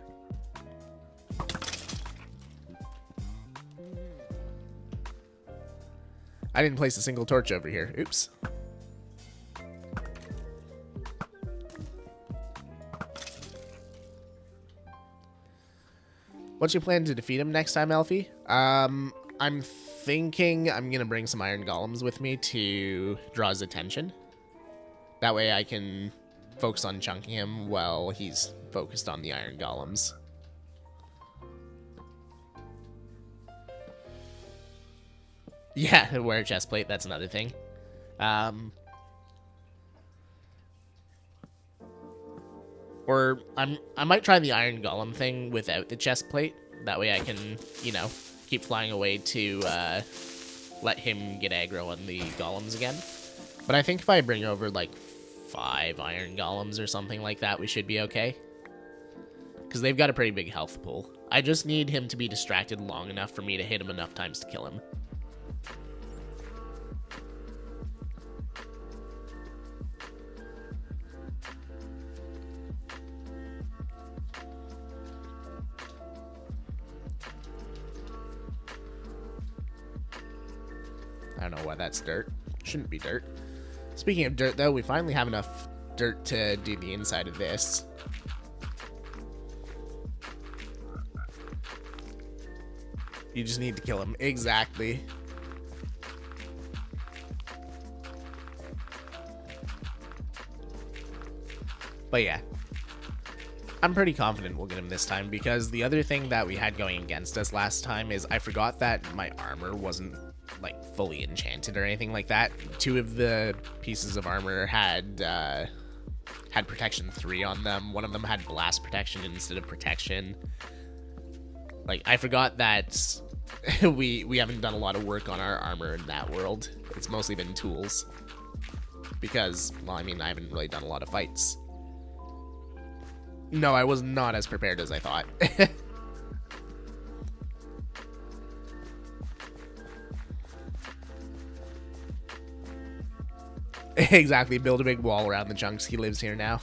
I didn't place a single torch over here. Oops. What's your plan to defeat him next time, Elfie? I'm thinking I'm gonna bring some iron golems with me to draw his attention. That way I can focus on chunking him while he's focused on the iron golems. Yeah, wear a chest plate, that's another thing. Or I might try the iron golem thing without the chest plate. That way I can, you know, keep flying away to let him get aggro on the golems again. But I think if I bring over like 5 iron golems or something like that, we should be okay. Because they've got a pretty big health pool. I just need him to be distracted long enough for me to hit him enough times to kill him. I don't know why that's dirt. Shouldn't be dirt. Speaking of dirt, though, we finally have enough dirt to do the inside of this. You just need to kill him. Exactly. But yeah, I'm pretty confident we'll get him this time, because the other thing that we had going against us last time is I forgot that my armor wasn't like fully enchanted or anything like that. 2 of the pieces of armor had protection 3 on them. One of them had blast protection instead of protection. Like, I forgot that we haven't done a lot of work on our armor in that world. It's mostly been tools. Because, well, I mean, I haven't really done a lot of fights. No, I was not as prepared as I thought. Exactly, build a big wall around the chunks. He lives here now.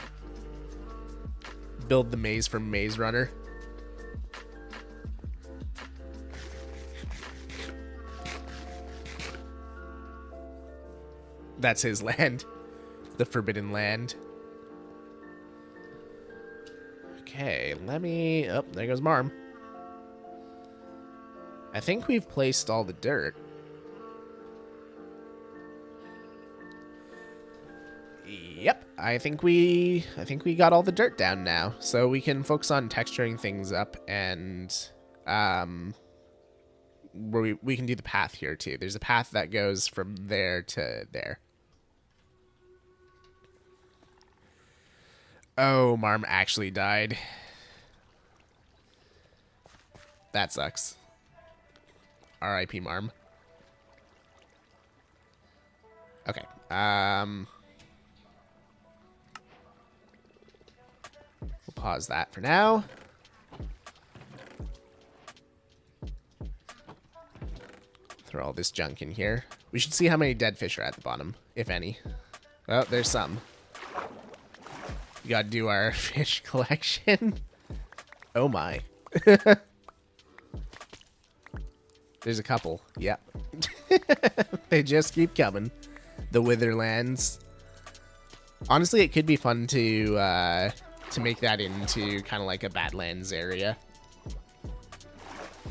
Build the maze from Maze Runner. That's his land. The Forbidden Land. Okay, let me... Oh, there goes Marm. I think we've placed all the dirt. Yep, I think we got all the dirt down now, so we can focus on texturing things up, and where we can do the path here too. There's a path that goes from there to there. Oh, Marm actually died. That sucks. R.I.P. Marm. Okay. We'll pause that for now. Throw all this junk in here. We should see how many dead fish are at the bottom, if any. Oh, there's some. We gotta do our fish collection. Oh my. There's a couple. Yep. They just keep coming. The Witherlands. Honestly, it could be fun to make that into kind of like a Badlands area.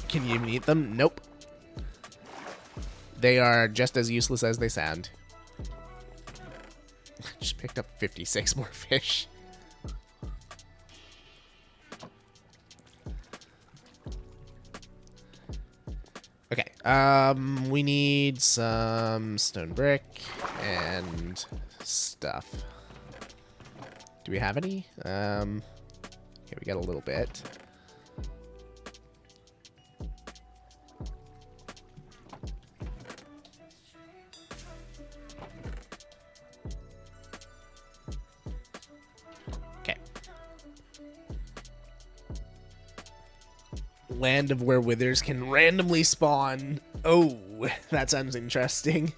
Can you even eat them? Nope. They are just as useless as they sound. Just picked up 56 more fish. Okay, we need some stone brick and stuff. Do we have any? Okay, we got a little bit. Okay. Land of where withers can randomly spawn. Oh, that sounds interesting.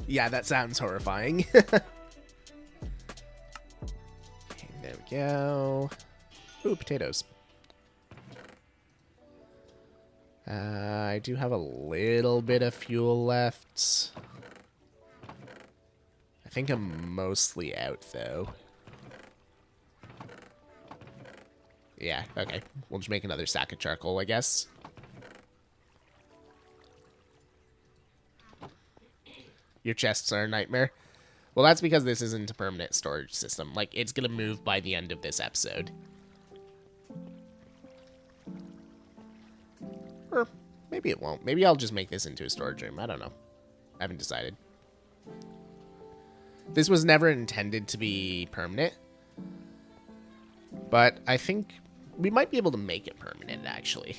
Yeah, that sounds horrifying. Okay, there we go. Ooh, potatoes. I do have a little bit of fuel left. I think I'm mostly out, though. Yeah, okay. We'll just make another sack of charcoal, I guess. Your chests are a nightmare. Well, that's because this isn't a permanent storage system. Like, it's gonna move by the end of this episode. Or maybe it won't. Maybe I'll just make this into a storage room. I don't know. I haven't decided. This was never intended to be permanent. But I think we might be able to make it permanent, actually.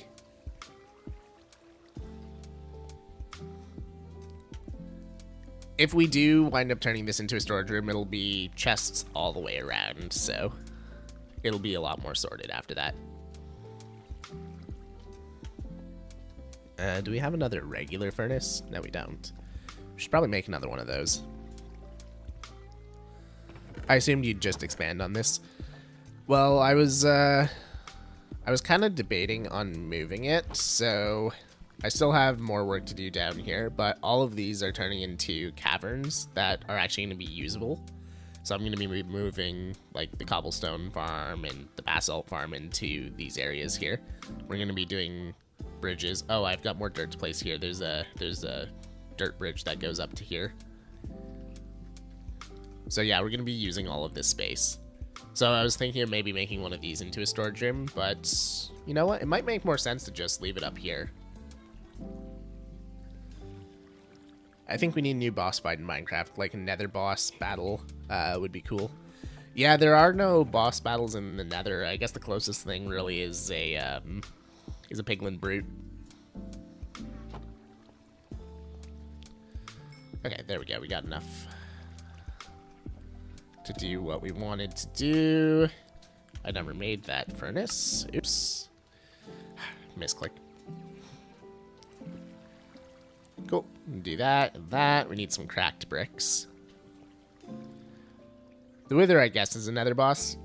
If we do wind up turning this into a storage room, it'll be chests all the way around, so it'll be a lot more sorted after that. Do we have another regular furnace? No, we don't. We should probably make another one of those. I assumed you'd just expand on this. Well, I was kind of debating on moving it, so I still have more work to do down here, but all of these are turning into caverns that are actually going to be usable. So I'm going to be moving like the cobblestone farm and the basalt farm into these areas here. We're going to be doing bridges. Oh, I've got more dirt to place here. There's a dirt bridge that goes up to here. So yeah, we're going to be using all of this space. So I was thinking of maybe making one of these into a storage room, but you know what? It might make more sense to just leave it up here. I think we need a new boss fight in Minecraft, like a Nether boss battle would be cool. Yeah, there are no boss battles in the Nether. I guess the closest thing really is a piglin brute. Okay, there we go. We got enough to do what we wanted to do. I never made that furnace. Oops. Misclick. Cool. Do that and that. We need some cracked bricks. The Wither, I guess, is another boss.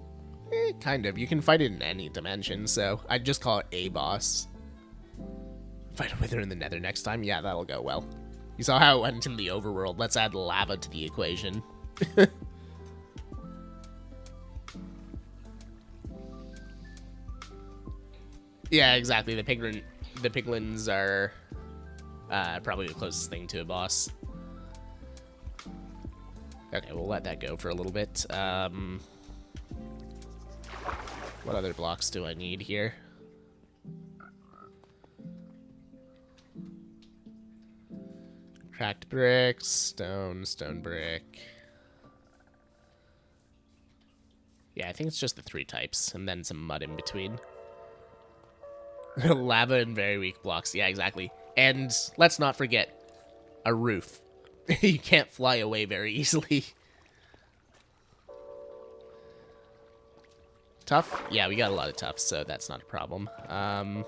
Kind of. You can fight it in any dimension, so I'd just call it a boss. Fight a Wither in the Nether next time? Yeah, that'll go well. You saw how it went in the overworld. Let's add lava to the equation. Yeah, exactly. The piglins are probably the closest thing to a boss. Okay, we'll let that go for a little bit. What other blocks do I need here? Cracked bricks, stone brick. Yeah, I think it's just the 3 types, and then some mud in between. Lava and very weak blocks. Yeah, exactly. And let's not forget a roof. You can't fly away very easily. Tough? Yeah, we got a lot of tough, so that's not a problem. Okay,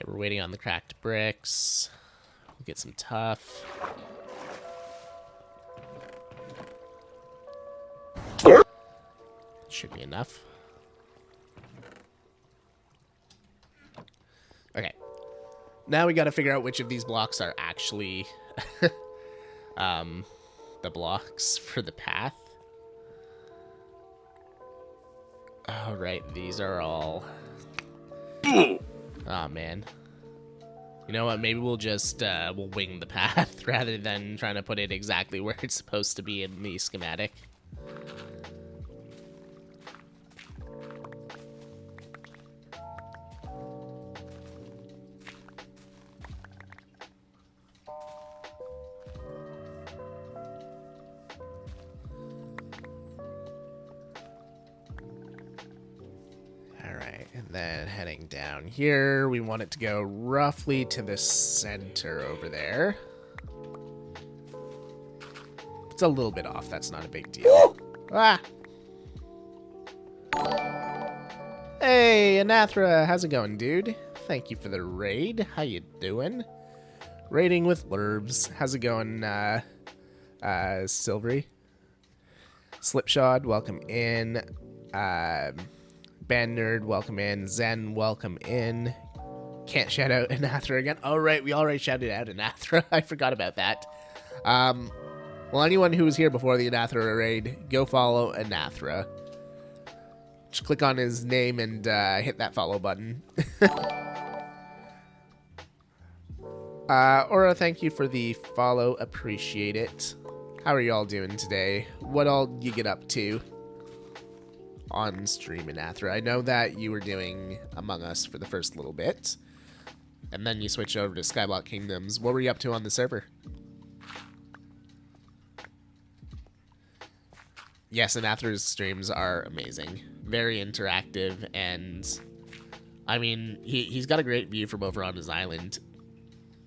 we're waiting on the cracked bricks. We'll get some tough. Should be enough. Okay. Now we got to figure out which of these blocks are actually the blocks for the path. Oh, right. These are all... Oh, man. You know what? Maybe we'll just we'll wing the path rather than trying to put it exactly where it's supposed to be in the schematic. And then heading down here, we want it to go roughly to the center over there. It's a little bit off. That's not a big deal. Ah! Hey, Anathra. How's it going, dude? Thank you for the raid. How you doing? Raiding with Lurbs. How's it going, Silvery? Slipshod, welcome in. Band Nerd, welcome in. Zen, welcome in. Can't shout out Anathra again. Oh, right, we already shouted out Anathra. I forgot about that. Well, anyone who was here before the Anathra raid, go follow Anathra. Just click on his name and hit that follow button. Aura, thank you for the follow. Appreciate it. How are y'all doing today? What all you get up to on stream, Anathra? I know that you were doing Among Us for the first little bit, and then you switched over to Skyblock Kingdoms. What were you up to on the server? Yes, Anathra's streams are amazing. Very interactive, and I mean, he's got a great view from over on his island.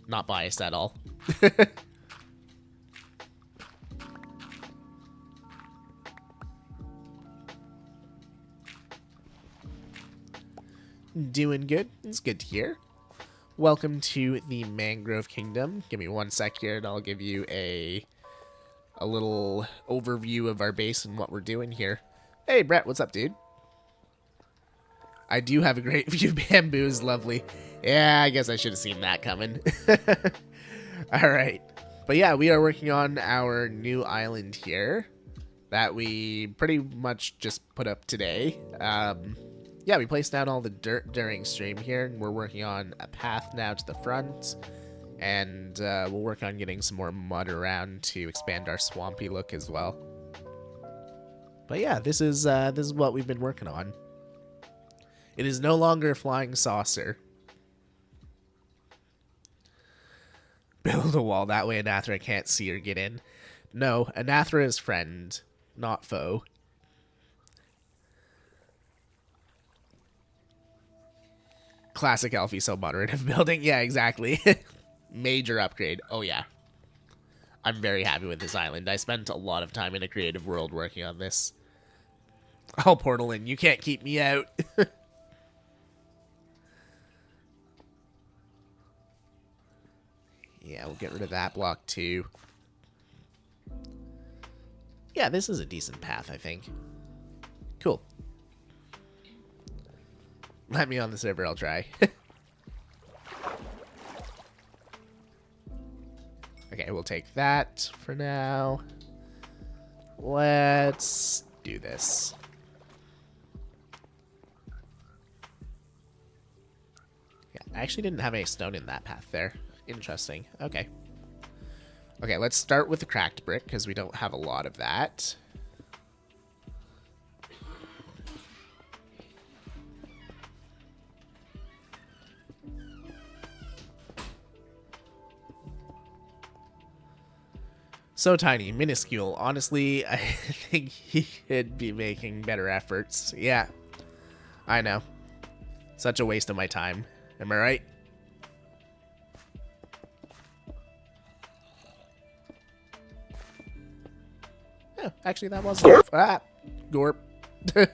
Not biased at all. Doing good. It's good to hear. Welcome to the Mangrove Kingdom. Give me 1 sec here and I'll give you a little overview of our base and what we're doing here. Hey, Brett, what's up, dude? I do have a great view. Bamboo is lovely. Yeah, I guess I should have seen that coming. All right. But yeah, we are working on our new island here that we pretty much just put up today. Yeah, we placed down all the dirt during stream here. We're working on a path now to the front. And we'll work on getting some more mud around to expand our swampy look as well. But yeah, this is what we've been working on. It is no longer a flying saucer. Build a wall, that way Anathra can't see or get in. No, Anathra is friend, not foe. Classic Elfie, so moderate of building. Yeah, exactly. Major upgrade. Oh yeah. I'm very happy with this island. I spent a lot of time in a creative world working on this. I'll portal in. You can't keep me out. Yeah, we'll get rid of that block too. Yeah, this is a decent path, I think. Cool. Let me on the server, I'll try. Okay, we'll take that for now. Let's do this. Yeah, I actually didn't have any stone in that path there. Interesting. Okay. Okay, let's start with the cracked brick, because we don't have a lot of that. So tiny, minuscule. Honestly, I think he could be making better efforts. Yeah, I know. Such a waste of my time. Am I right? Oh, actually, that was Gorp. Okay,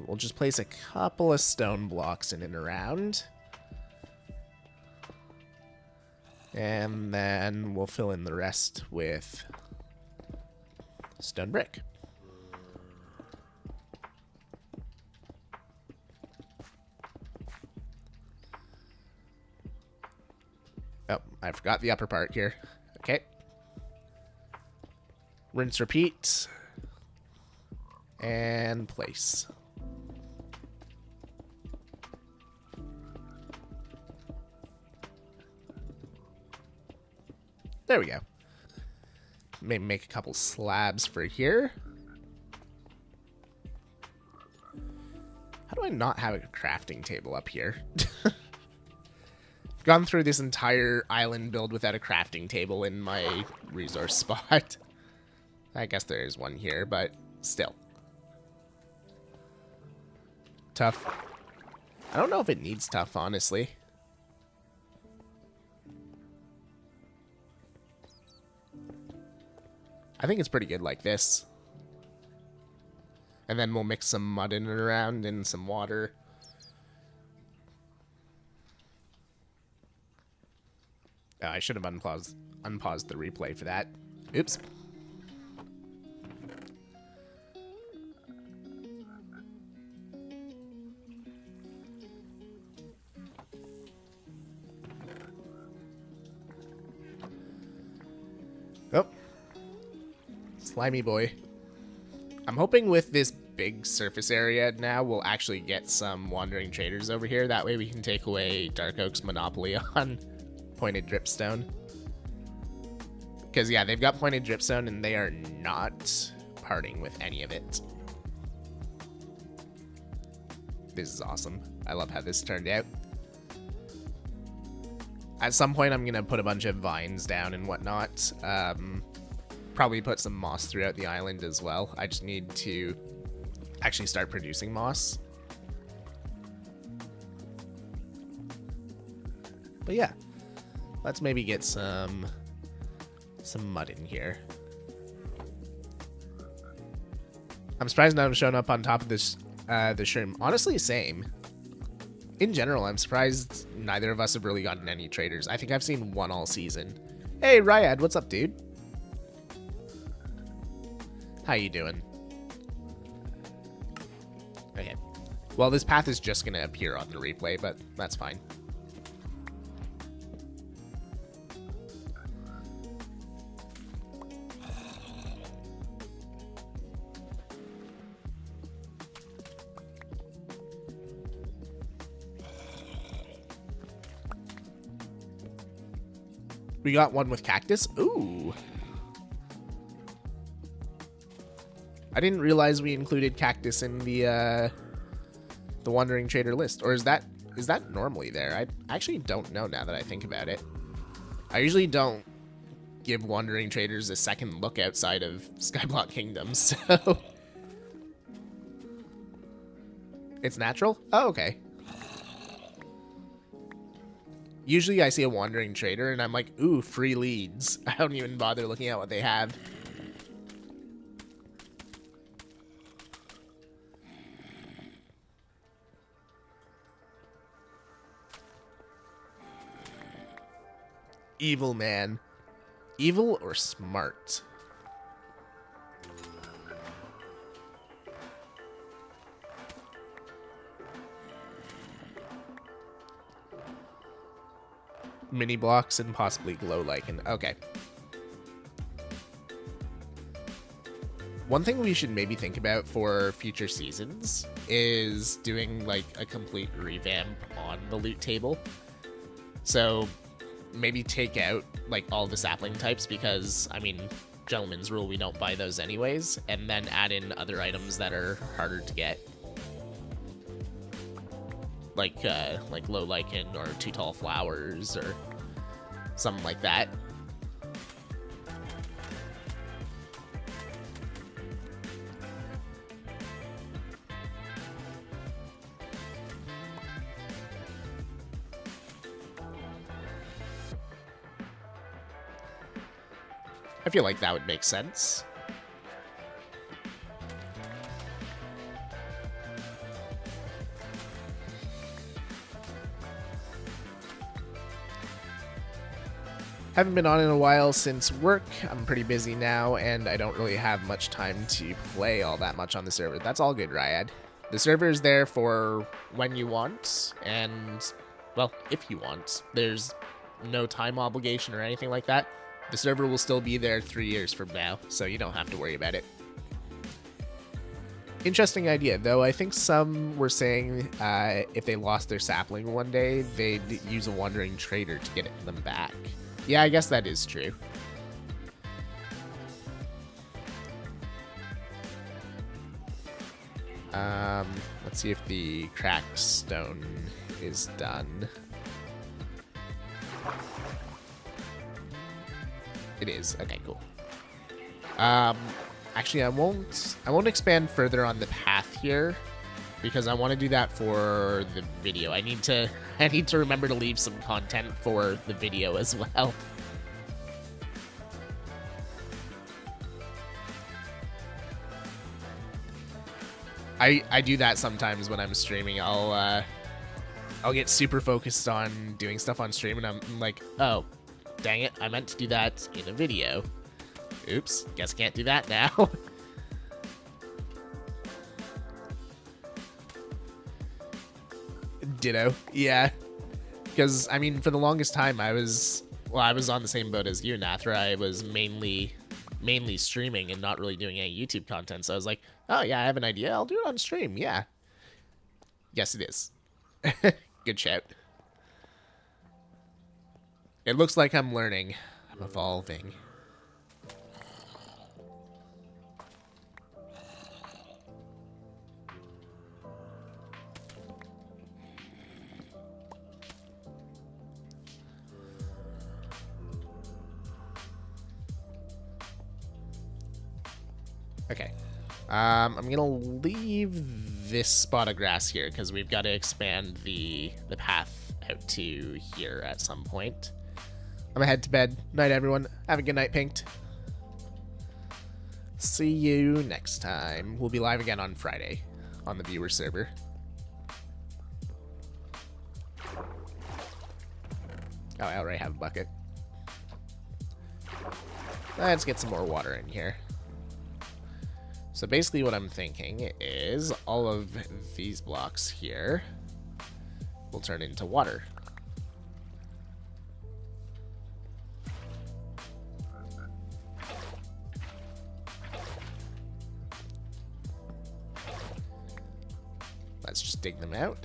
we'll just place a couple of stone blocks in and around. And then we'll fill in the rest with stone brick. Oh, I forgot the upper part here. Okay. Rinse, repeat. And place. There we go. Maybe make a couple slabs for here. How do I not have a crafting table up here? Gone through this entire island build without a crafting table in my resource spot. I guess there is one here, but still. Tough. I don't know if it needs tough, honestly. I think it's pretty good like this. And then we'll mix some mud in and around and some water. Oh, I should have unpaused the replay for that. Oops. Oh. Slimy boy. I'm hoping with this big surface area now we'll actually get some wandering traders over here. That way we can take away Dark Oak's monopoly on pointed dripstone. Because yeah, they've got pointed dripstone and they are not parting with any of it. This is awesome. I love how this turned out. At some point I'm gonna put a bunch of vines down and whatnot. Probably put some moss throughout the island as well. I just need to actually start producing moss. But yeah, let's maybe get some mud in here. I'm surprised none have shown up on top of this the shroom. Honestly, same. In general, I'm surprised neither of us have really gotten any traders. I think I've seen one all season. Hey, Ryad, what's up, dude? How you doing? Okay. Well, this path is just going to appear on the replay, but that's fine. We got one with cactus. Ooh. I didn't realize we included cactus in the Wandering Trader list. Or is that normally there? I actually don't know now that I think about it. I usually don't give Wandering Traders a second look outside of Skyblock Kingdoms, so... It's natural? Oh, okay. Usually I see a Wandering Trader and I'm like, ooh, free leads. I don't even bother looking at what they have. Evil man. Evil or smart? Mini blocks and possibly glow lichen. Okay. One thing we should maybe think about for future seasons is doing like a complete revamp on the loot table. So maybe take out like all the sapling types because, I mean, gentleman's rule, we don't buy those anyways, and then add in other items that are harder to get. Like low lichen or too tall flowers or something like that. I feel like that would make sense. Haven't been on in a while since work. I'm pretty busy now, and I don't really have much time to play all that much on the server. That's all good, Ryad. The server is there for when you want, and, well, if you want. There's no time obligation or anything like that. The server will still be there 3 years from now, so you don't have to worry about it. Interesting idea, though. I think some were saying if they lost their sapling one day, they'd use a Wandering Trader to get them back. Yeah, I guess that is true. Let's see if the cracked stone is done. It is. Okay, cool. Actually, I won't expand further on the path here because I want to do that for the video. I need to remember to leave some content for the video as well. I do that sometimes when I'm streaming. I'll get super focused on doing stuff on stream and I'm like, oh, dang it, I meant to do that in a video. Oops, guess I can't do that now. Ditto. Yeah. Because, I mean, for the longest time, I was on the same boat as you, Nathra. I was mainly streaming and not really doing any YouTube content. So I was like, oh, yeah, I have an idea. I'll do it on stream. Yeah. Yes, it is. Good shout. It looks like I'm learning. I'm evolving. Okay. I'm gonna leave this spot of grass here because we've got to expand the path out to here at some point. I'm gonna head to bed. Night, everyone. Have a good night, Pinked. See you next time. We'll be live again on Friday on the viewer server. Oh, I already have a bucket. Let's get some more water in here. So basically what I'm thinking is all of these blocks here will turn into water. Let's just dig them out.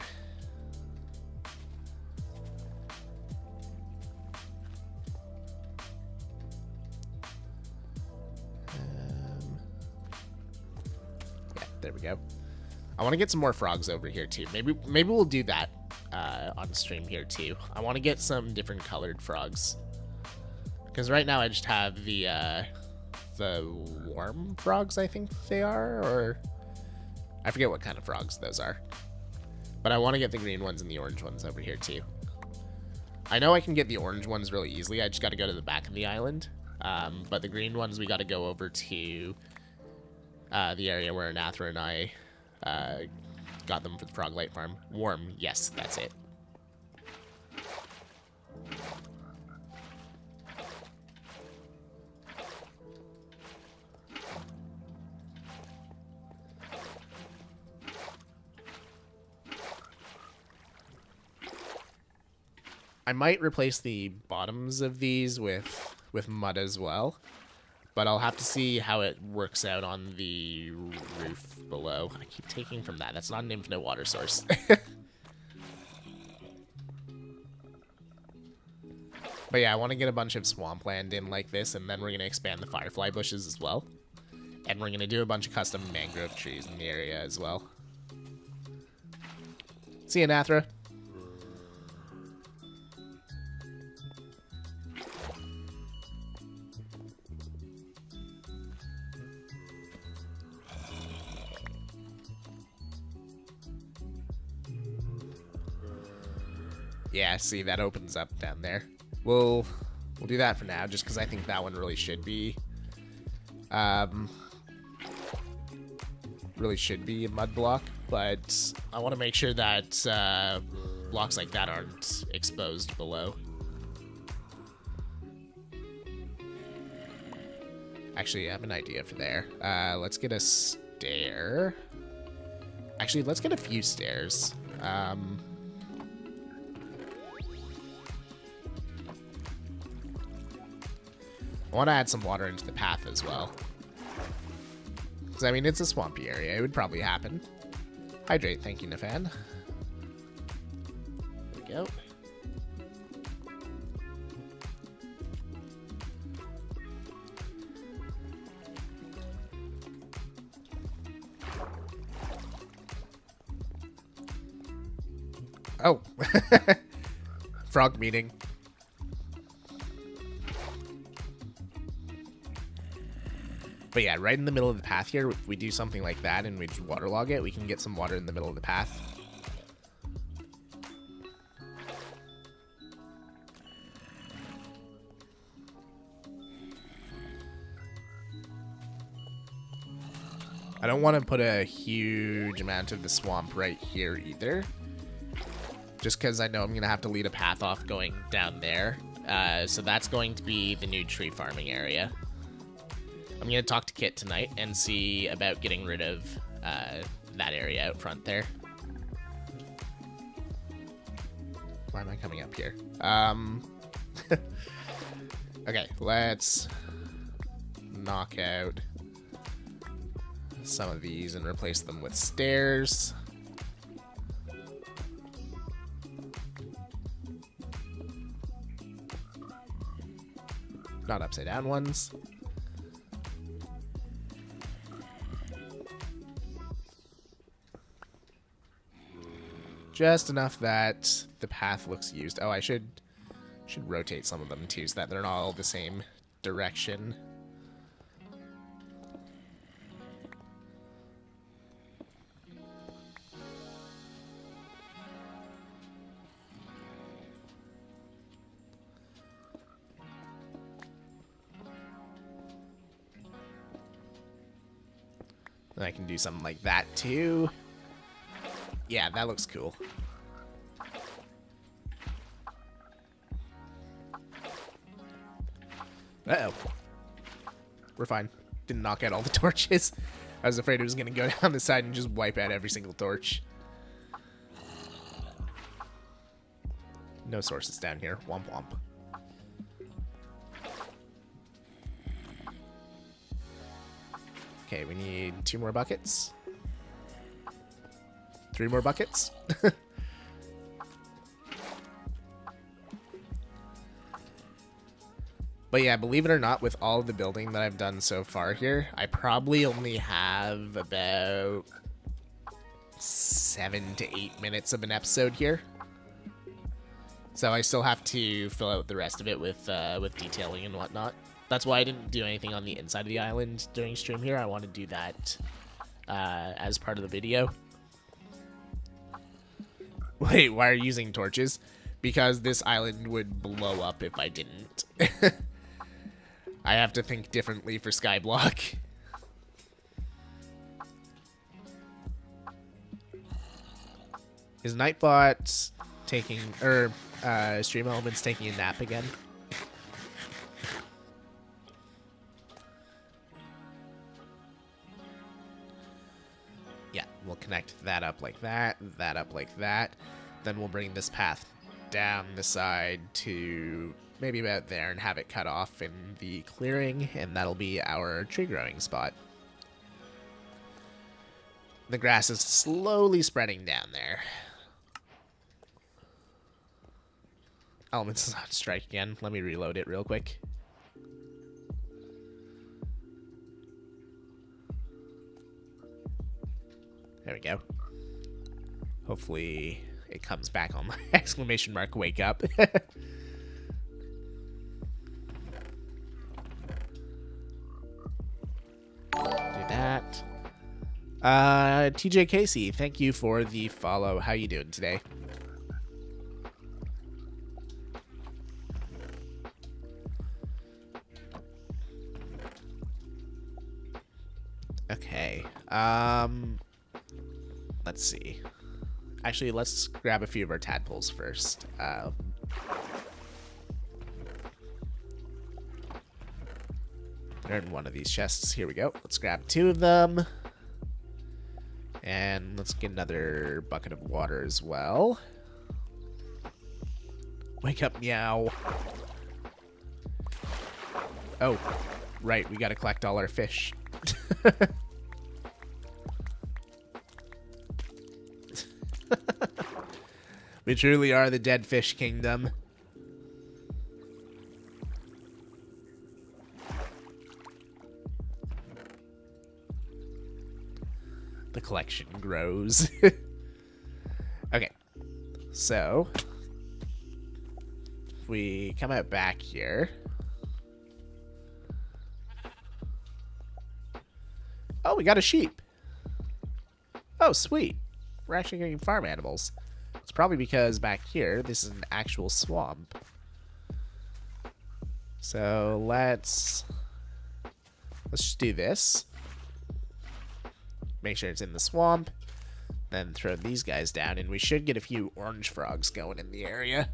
Yeah, there we go. I want to get some more frogs over here too. Maybe we'll do that on stream here too. I want to get some different colored frogs because right now I just have the warm frogs, I think they are, or I forget what kind of frogs those are. But I want to get the green ones and the orange ones over here too. I know I can get the orange ones really easily. I just got to go to the back of the island. But the green ones, we got to go over to the area where Anathra and I got them for the frog light farm. Warm, yes, that's it. I might replace the bottoms of these with mud as well, but I'll have to see how it works out on the roof below. I keep taking from that. That's not an infinite water source. But yeah, I want to get a bunch of swampland in like this, and then we're going to expand the firefly bushes as well. And we're going to do a bunch of custom mangrove trees in the area as well. See you, Nathra. Yeah, see, that opens up down there. We'll do that for now, just because I think that one really should be a mud block. But I want to make sure that blocks like that aren't exposed below. Actually, I have an idea for there. Let's get a stair. Actually, let's get a few stairs. I want to add some water into the path as well. Because, I mean, it's a swampy area. It would probably happen. Hydrate, thank you, Nafan. There we go. Oh. Frog meeting. But yeah, right in the middle of the path here, if we do something like that and we just waterlog it, we can get some water in the middle of the path. I don't want to put a huge amount of the swamp right here either. Just because I know I'm going to have to lead a path off going down there. So that's going to be the new tree farming area. I'm going to talk to Kit tonight and see about getting rid of that area out front there. Why am I coming up here? Okay, let's knock out some of these and replace them with stairs. Not upside down ones. Just enough that the path looks used. Oh, I should rotate some of them too, so that they're not all the same direction. And I can do something like that too. Yeah, that looks cool. Uh-oh. We're fine. Didn't knock out all the torches. I was afraid it was going to go down the side and just wipe out every single torch. No sources down here. Womp womp. Okay, we need 2 more buckets. 3 more buckets. But yeah, believe it or not, with all of the building that I've done so far here, I probably only have about 7 to 8 minutes of an episode here. So I still have to fill out the rest of it with detailing and whatnot. That's why I didn't do anything on the inside of the island during stream here. I want to do that as part of the video. Wait, why are you using torches? Because this island would blow up if I didn't. I have to think differently for Skyblock. Is Nightbot taking, or Stream Elements taking a nap again? Yeah, we'll connect that up like that up like that. Then we'll bring this path down the side to maybe about there and have it cut off in the clearing, and that'll be our tree growing spot. The grass is slowly spreading down there. Elements is on strike again. Let me reload it real quick. There we go. Hopefully it comes back on my exclamation mark wake up. Do that. TJ Casey, thank you for the follow. How you doing today? Okay. Let's see. Actually, let's grab a few of our tadpoles first. They're in one of these chests. Here we go. Let's grab 2 of them. And let's get another bucket of water as well. Wake up, meow. Oh, right. We got to collect all our fish. We truly are the Dead Fish Kingdom. The collection grows. Okay, so if we come out back here. Oh, we got a sheep. Oh, sweet. We're actually getting farm animals. It's probably because back here, this is an actual swamp. So let's just do this. Make sure it's in the swamp. Then throw these guys down, and we should get a few orange frogs going in the area.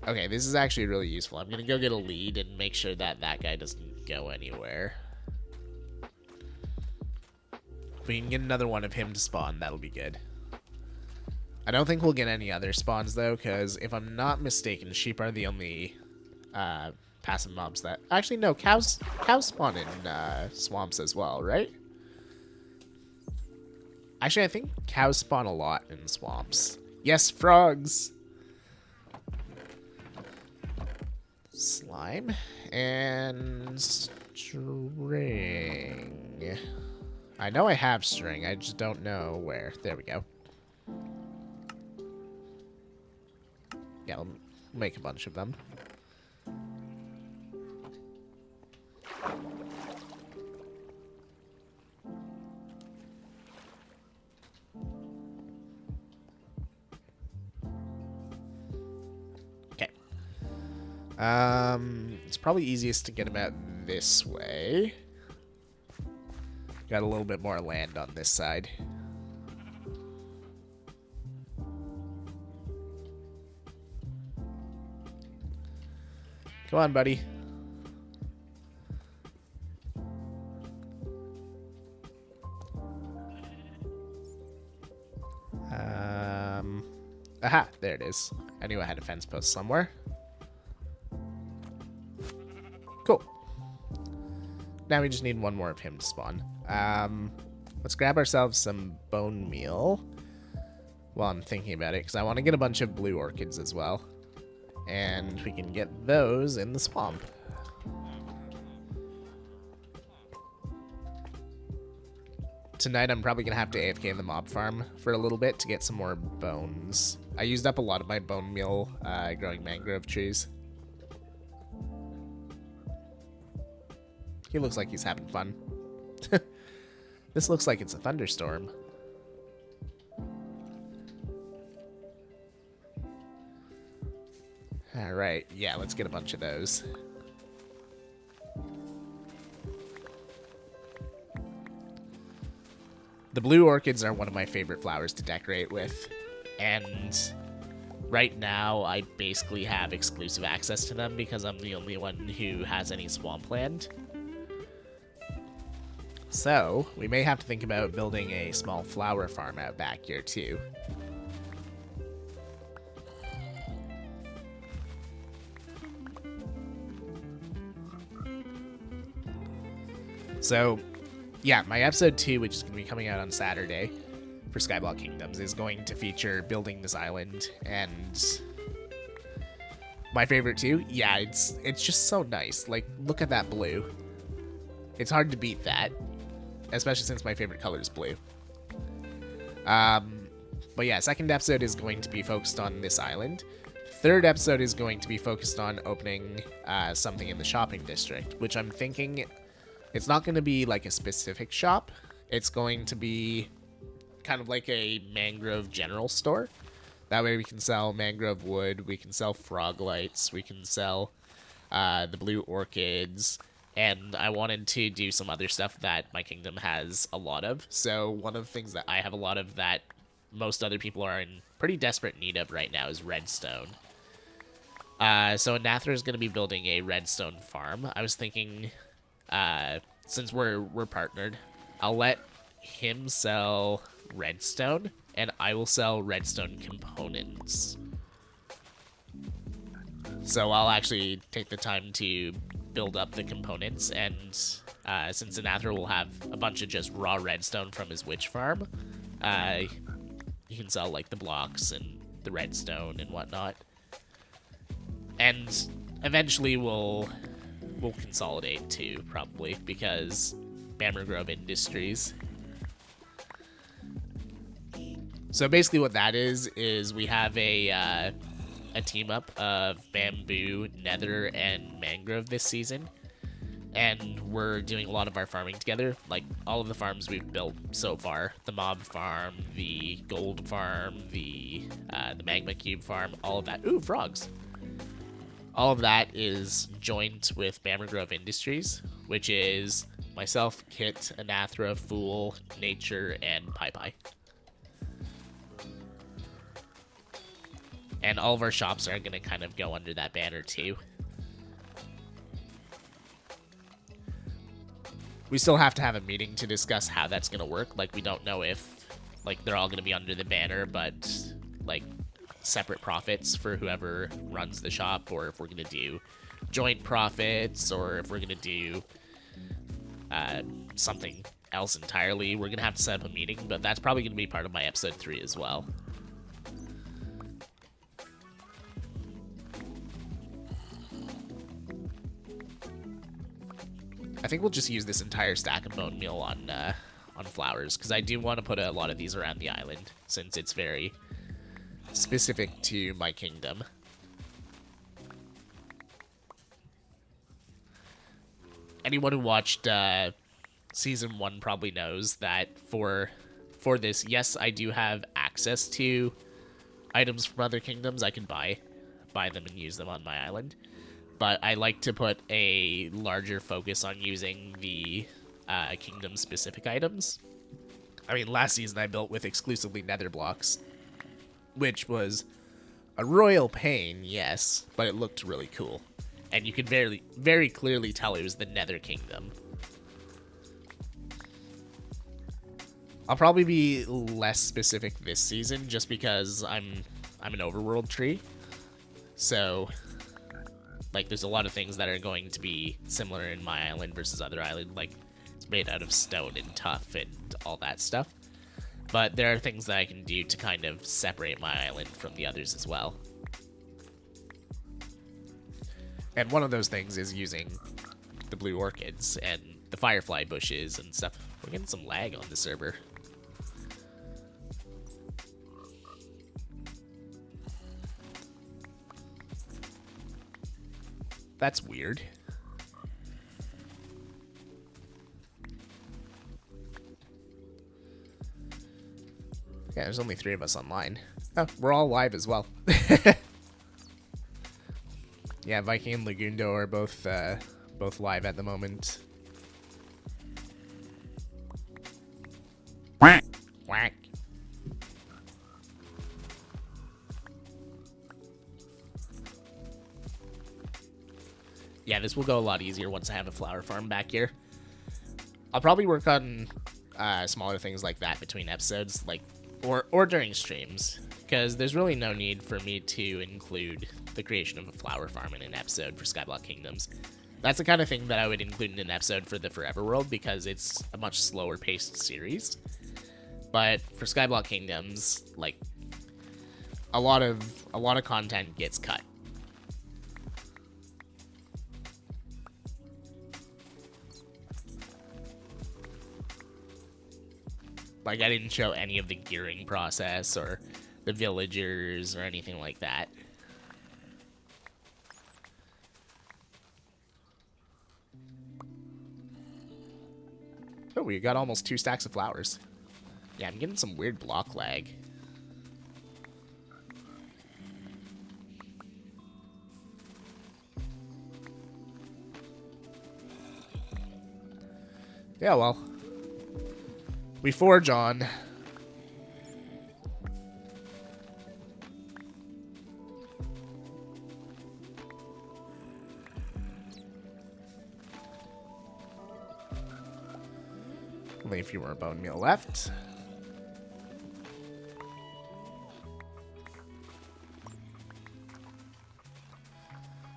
Okay, this is actually really useful. I'm going to go get a lead and make sure that that guy doesn't go anywhere. If we can get another one of him to spawn, that'll be good. I don't think we'll get any other spawns, though, because if I'm not mistaken, sheep are the only passive mobs that... Actually, no, cows spawn in swamps as well, right? Actually, I think cows spawn a lot in swamps. Yes, frogs! Slime and string. I know I have string, I just don't know where. There we go. Yeah, I'll make a bunch of them. It's probably easiest to get them out this way. Got a little bit more land on this side. Come on, buddy. Aha, there it is. I knew I had a fence post somewhere. Cool. Now we just need one more of him to spawn. Let's grab ourselves some bone meal while I'm thinking about it, because I want to get a bunch of blue orchids as well. And we can get those in the swamp. Tonight I'm probably going to have to AFK in the mob farm for a little bit to get some more bones. I used up a lot of my bone meal growing mangrove trees. He looks like he's having fun. This looks like it's a thunderstorm. Alright, yeah, let's get a bunch of those. The blue orchids are one of my favorite flowers to decorate with, and right now I basically have exclusive access to them because I'm the only one who has any swampland. So, we may have to think about building a small flower farm out back here too. So, yeah, my episode 2, which is going to be coming out on Saturday for Skyblock Kingdoms, is going to feature building this island, and my favorite too, yeah, it's just so nice. Like, look at that blue. It's hard to beat that, especially since my favorite color is blue. But yeah, second episode is going to be focused on this island. Third episode is going to be focused on opening something in the shopping district, which I'm thinking... It's not going to be like a specific shop. It's going to be kind of like a mangrove general store. That way we can sell mangrove wood, we can sell frog lights, we can sell the blue orchids, and I wanted to do some other stuff that my kingdom has a lot of. So one of the things that I have a lot of that most other people are in pretty desperate need of right now is redstone. So Nether is going to be building a redstone farm. I was thinking... since we're partnered, I'll let him sell redstone, and I will sell redstone components. So I'll actually take the time to build up the components, and since the Nether will have a bunch of just raw redstone from his witch farm, you can sell like the blocks and the redstone and whatnot. And eventually we'll consolidate too, probably, because Mangrove Industries. So basically what that is we have a team up of bamboo, nether, and mangrove this season. And we're doing a lot of our farming together, like all of the farms we've built so far. The mob farm, the gold farm, the magma cube farm, all of that. Ooh, frogs! All of that is joined with Mangrove Industries, which is myself, Kit, Anathra, Fool, Nature, and PyPy. And all of our shops are going to kind of go under that banner too. We still have to have a meeting to discuss how that's going to work. Like, we don't know if, like, they're all going to be under the banner, but, like, separate profits for whoever runs the shop, or if we're going to do joint profits, or if we're going to do something else entirely. We're going to have to set up a meeting, but that's probably going to be part of my episode 3 as well. I think we'll just use this entire stack of bone meal on flowers, because I do want to put a lot of these around the island, since it's very specific to my kingdom. Anyone who watched Season 1 probably knows that for this, yes, I do have access to items from other kingdoms. I can buy them and use them on my island. But I like to put a larger focus on using the kingdom-specific items. I mean, last season I built with exclusively nether blocks, which was a royal pain, yes, but it looked really cool. And you could very, very clearly tell it was the Nether Kingdom. I'll probably be less specific this season just because I'm an overworld tree. So, like, there's a lot of things that are going to be similar in my island versus other island. Like, it's made out of stone and tough and all that stuff. But there are things that I can do to kind of separate my island from the others as well. And one of those things is using the blue orchids and the firefly bushes and stuff. We're getting some lag on the server. That's weird. Yeah, there's only 3 of us online. Oh, we're all live as well. Yeah, Viking and Lagundo are both live at the moment. Whack. Whack. Yeah, this will go a lot easier once I have a flower farm back here. I'll probably work on smaller things like that between episodes, like or during streams, because there's really no need for me to include the creation of a flower farm in an episode for Skyblock Kingdoms. That's the kind of thing that I would include in an episode for the Forever World because it's a much slower paced series. But for Skyblock Kingdoms, like a lot of content gets cut. Like, I didn't show any of the gearing process or the villagers or anything like that. Oh, we got almost 2 stacks of flowers. Yeah, I'm getting some weird block lag. Yeah, well. We forge on. Only a few more bone meal left.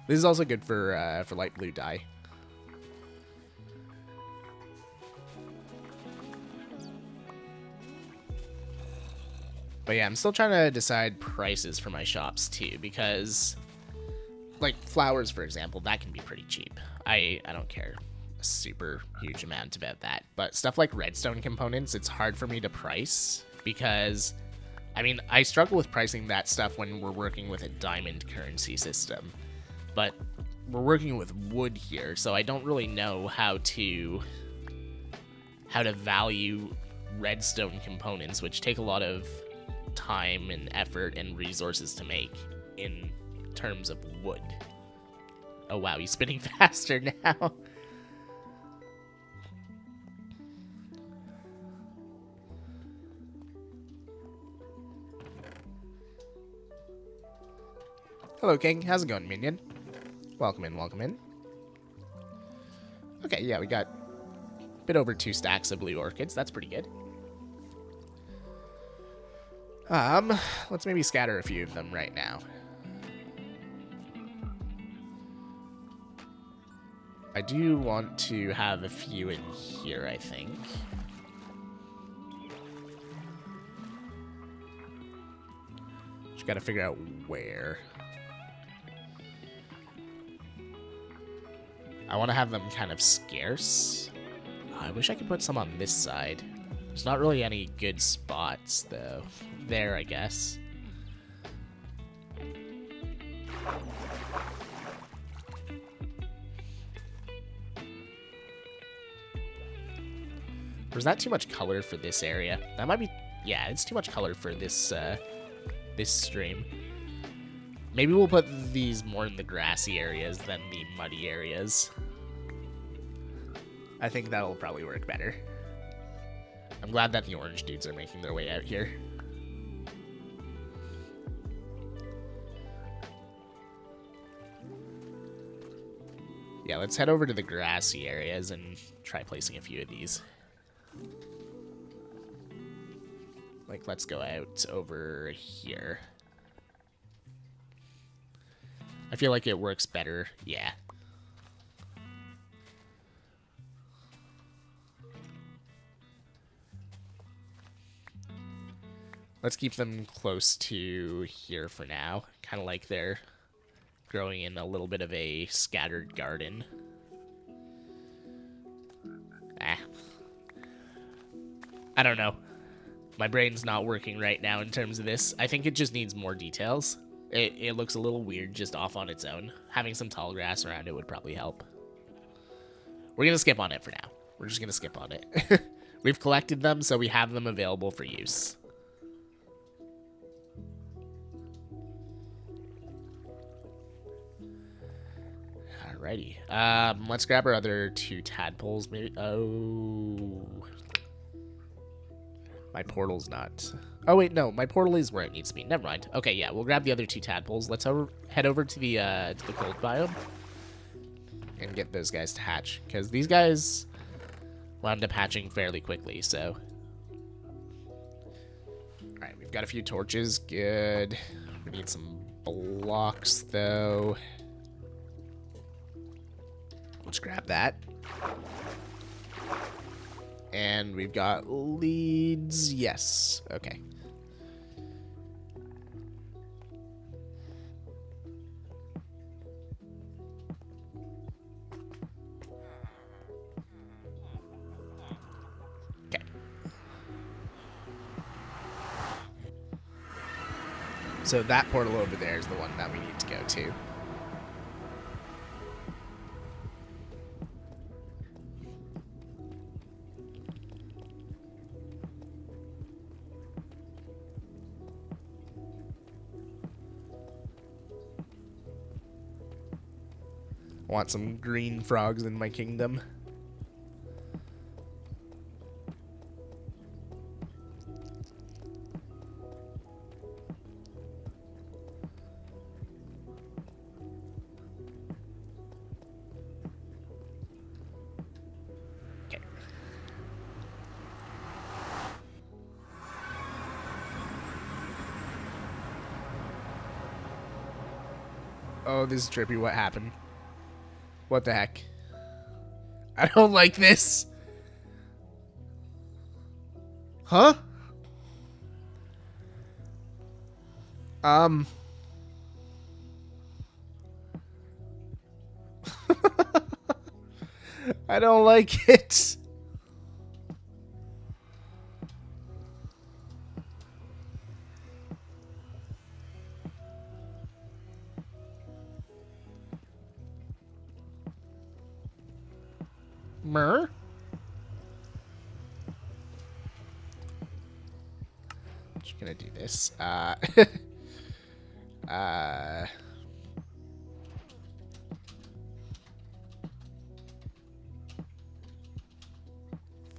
This is also good for light blue dye. But yeah, I'm still trying to decide prices for my shops too, because like flowers, for example, that can be pretty cheap. I don't care a super huge amount about that. But stuff like redstone components, it's hard for me to price because, I mean, I struggle with pricing that stuff when we're working with a diamond currency system. But we're working with wood here, so I don't really know how to value redstone components, which take a lot of time and effort and resources to make in terms of wood. Oh wow, he's spinning faster now. Hello, King. How's it going, minion? Welcome in, welcome in. Okay, yeah, we got a bit over 2 stacks of blue orchids. That's pretty good. Let's maybe scatter a few of them right now. I do want to have a few in here, I think. Just gotta figure out where. I want to have them kind of scarce. I wish I could put some on this side. There's not really any good spots, though. There, I guess. Or is that too much color for this area? That might be... Yeah, it's too much color for this, this stream. Maybe we'll put these more in the grassy areas than the muddy areas. I think that'll probably work better. I'm glad that the orange dudes are making their way out here. Yeah, let's head over to the grassy areas and try placing a few of these. Like, let's go out over here. I feel like it works better. Yeah. Let's keep them close to here for now. Kind of like they're growing in a little bit of a scattered garden. I don't know. My brain's not working right now in terms of this. I think it just needs more details. It looks a little weird just off on its own. Having some tall grass around it would probably help. We're going to skip on it for now. We're just going to skip on it. We've collected them, so we have them available for use. Alrighty. Let's grab our other 2 tadpoles, maybe. Oh. My portal's not. Oh, wait, no. My portal is where it needs to be. Never mind. Okay, yeah, we'll grab the other 2 tadpoles. Let's head over to the cold biome and get those guys to hatch, because these guys wound up hatching fairly quickly, so. Alright, we've got a few torches. Good. We need some blocks, though. Let's grab that. And we've got leads. Yes. Okay. Okay. So that portal over there is the one that we need to go to. Want some green frogs in my kingdom. Okay. Oh, this is trippy. What happened? What the heck? I don't like this. Huh? I don't like it. Mer? Just gonna do this.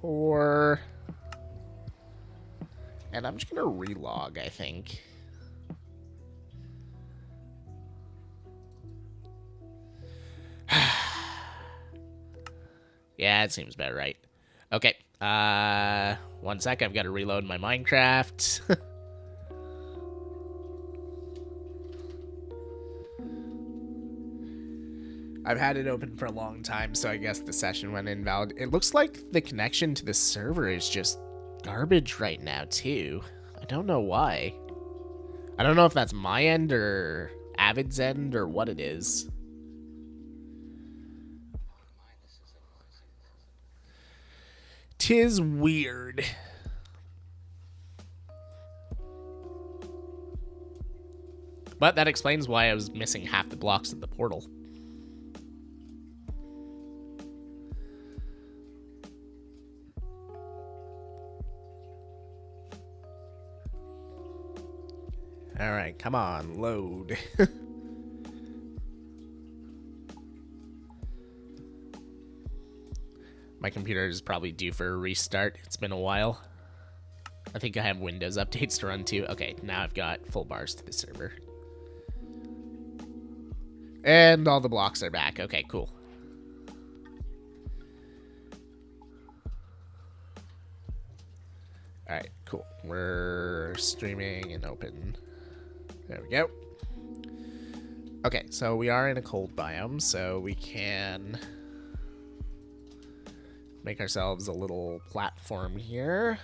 Four. And I'm just gonna relog, I think. Yeah, it seems about right. Okay. 1 sec. I've got to reload my Minecraft. I've had it open for a long time, so I guess the session went invalid. It looks like the connection to the server is just garbage right now, too. I don't know why. I don't know if that's my end or Avid's end or what it is. Tis weird. But that explains why I was missing half the blocks of the portal. Alright, come on, load. My computer is probably due for a restart. It's been a while. I think I have Windows updates to run too. Okay, now I've got full bars to the server. And all the blocks are back. Okay, cool. Alright, cool. We're streaming and open. There we go. Okay, so we are in a cold biome, so we can make ourselves a little platform here.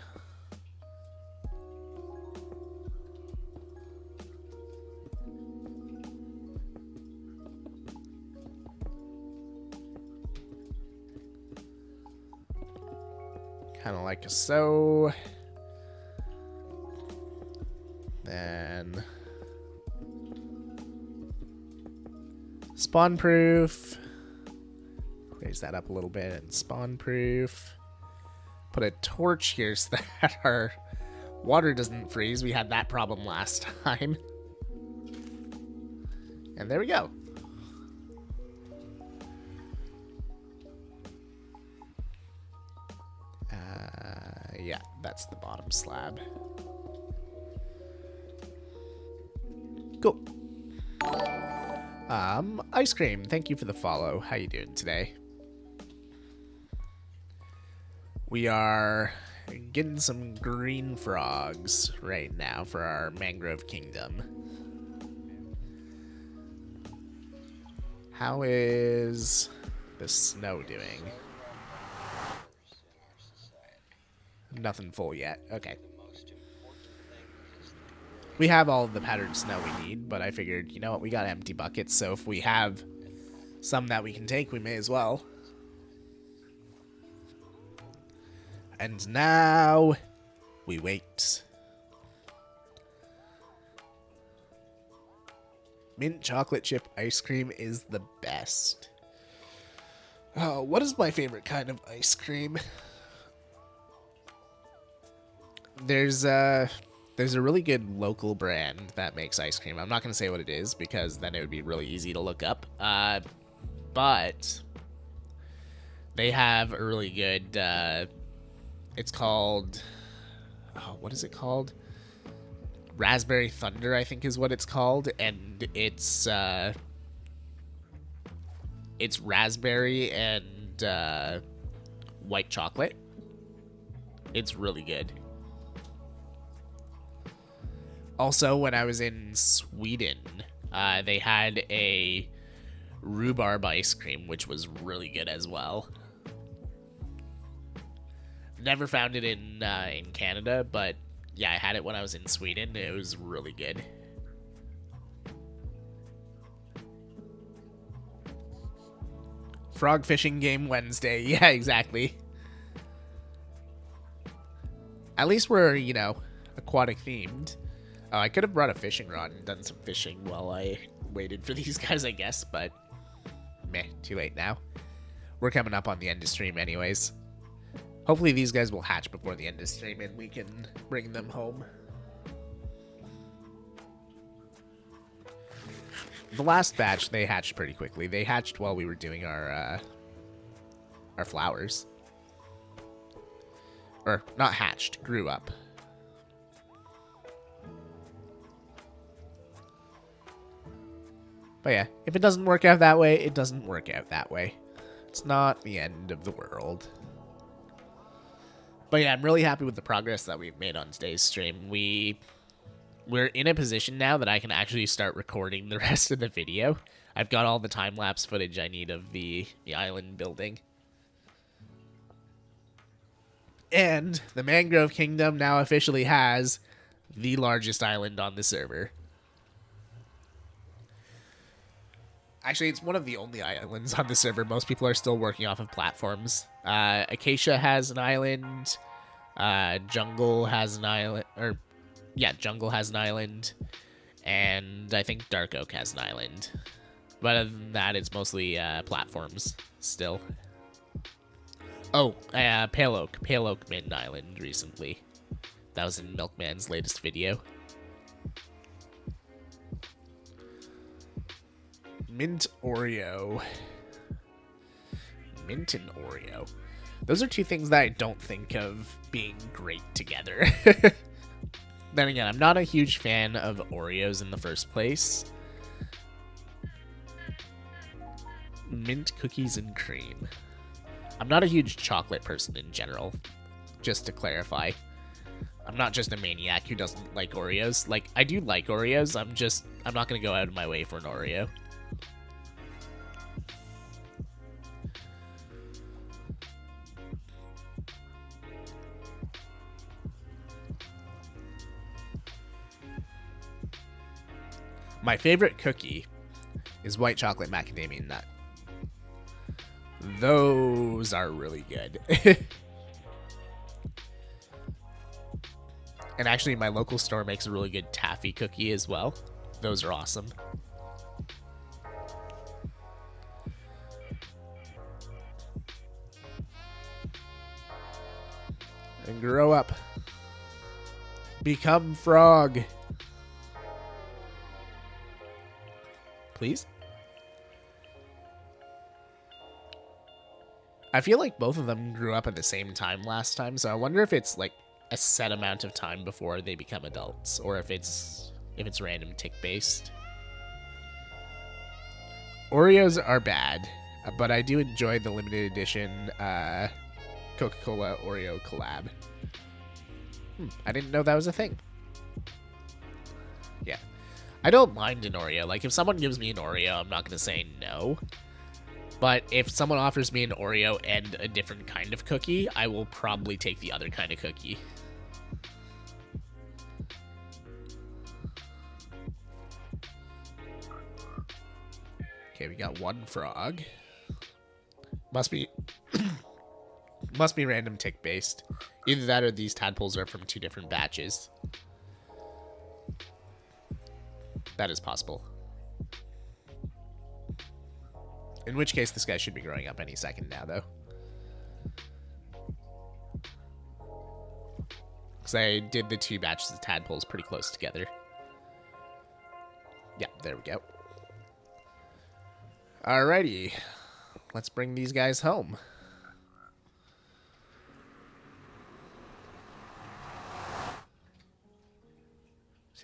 Kind of like so. Then spawn proof. Raise that up a little bit and spawn proof. Put a torch here so that our water doesn't freeze. We had that problem last time. And there we go. Yeah, that's the bottom slab. Cool. Ice Cream, thank you for the follow. How you doing today? We are getting some green frogs right now for our Mangrove Kingdom. How is the snow doing? Nothing full yet. Okay. We have all of the patterned snow we need, but I figured, you know what, we got empty buckets, so if we have some that we can take, we may as well. And now we wait. Mint chocolate chip ice cream is the best. Oh, what is my favorite kind of ice cream? There's a really good local brand that makes ice cream. I'm not going to say what it is because then it would be really easy to look up. But they have a really good, it's called, oh, what is it called? Raspberry Thunder, I think is what it's called. And it's raspberry and white chocolate. It's really good. Also, when I was in Sweden, they had a rhubarb ice cream, which was really good as well. Never found it in Canada, but yeah, I had it when I was in Sweden. It was really good. Frog fishing game Wednesday. Yeah, exactly. At least we're, you know, aquatic themed. Oh, I could have brought a fishing rod and done some fishing while I waited for these guys, I guess, but meh, too late now. We're coming up on the end of stream anyways. Hopefully these guys will hatch before the end of stream and we can bring them home. The last batch, they hatched pretty quickly. They hatched while we were doing our flowers. Or, not hatched, grew up. But yeah, if it doesn't work out that way, it doesn't work out that way. It's not the end of the world. But yeah, I'm really happy with the progress that we've made on today's stream. We're in a position now that I can actually start recording the rest of the video. I've got all the time-lapse footage I need of the island building. And the Mangrove Kingdom now officially has the largest island on the server. Actually, it's one of the only islands on the server. Most people are still working off of platforms. Acacia has an island. Jungle has an island. Or, yeah, Jungle has an island. And I think Dark Oak has an island. But other than that, it's mostly platforms still. Oh, Pale Oak. Pale Oak made an island recently. That was in Milkman's latest video. Mint Oreo. Mint and Oreo. Those are two things that I don't think of being great together. Then again, I'm not a huge fan of Oreos in the first place. Mint cookies and cream. I'm not a huge chocolate person in general, just to clarify. I'm not just a maniac who doesn't like Oreos. Like, I do like Oreos, I'm not gonna go out of my way for an Oreo. My favorite cookie is white chocolate macadamia nut. Those are really good. And actually, my local store makes a really good taffy cookie as well. Those are awesome. And grow up. Become frog. Please? I feel like both of them grew up at the same time last time, so I wonder if it's like a set amount of time before they become adults, or if it's random tick based. Oreos are bad, but I do enjoy the limited edition Coca-Cola Oreo collab. I didn't know that was a thing. Yeah. I don't mind an Oreo. Like, if someone gives me an Oreo, I'm not going to say no. But if someone offers me an Oreo and a different kind of cookie, I will probably take the other kind of cookie. Okay, we got one frog. Must be random tick based. Either that or these tadpoles are from 2 different batches. That is possible. In which case, this guy should be growing up any second now, though. Because I did the 2 batches of tadpoles pretty close together. Yeah, there we go. Alrighty. Let's bring these guys home.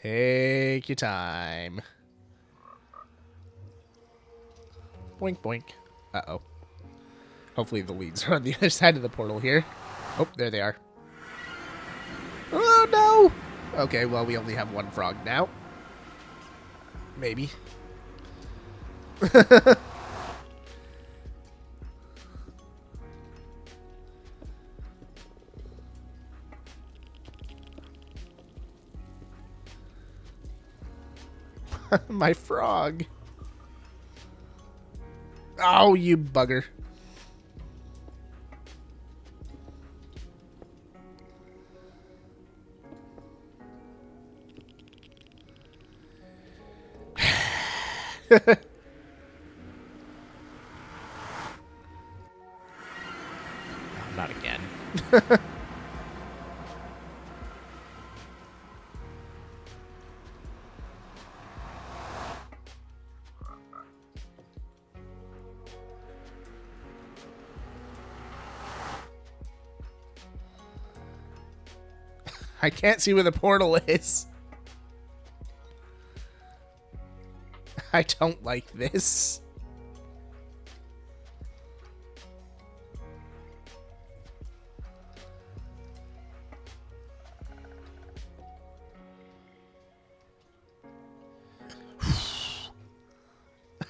Take your time. Boink, boink. Uh-oh. Hopefully the leads are on the other side of the portal here. Oh, there they are. Oh, no! Okay, well, we only have 1 frog now. Maybe. My frog. Oh, you bugger. Not again. I can't see where the portal is. I don't like this.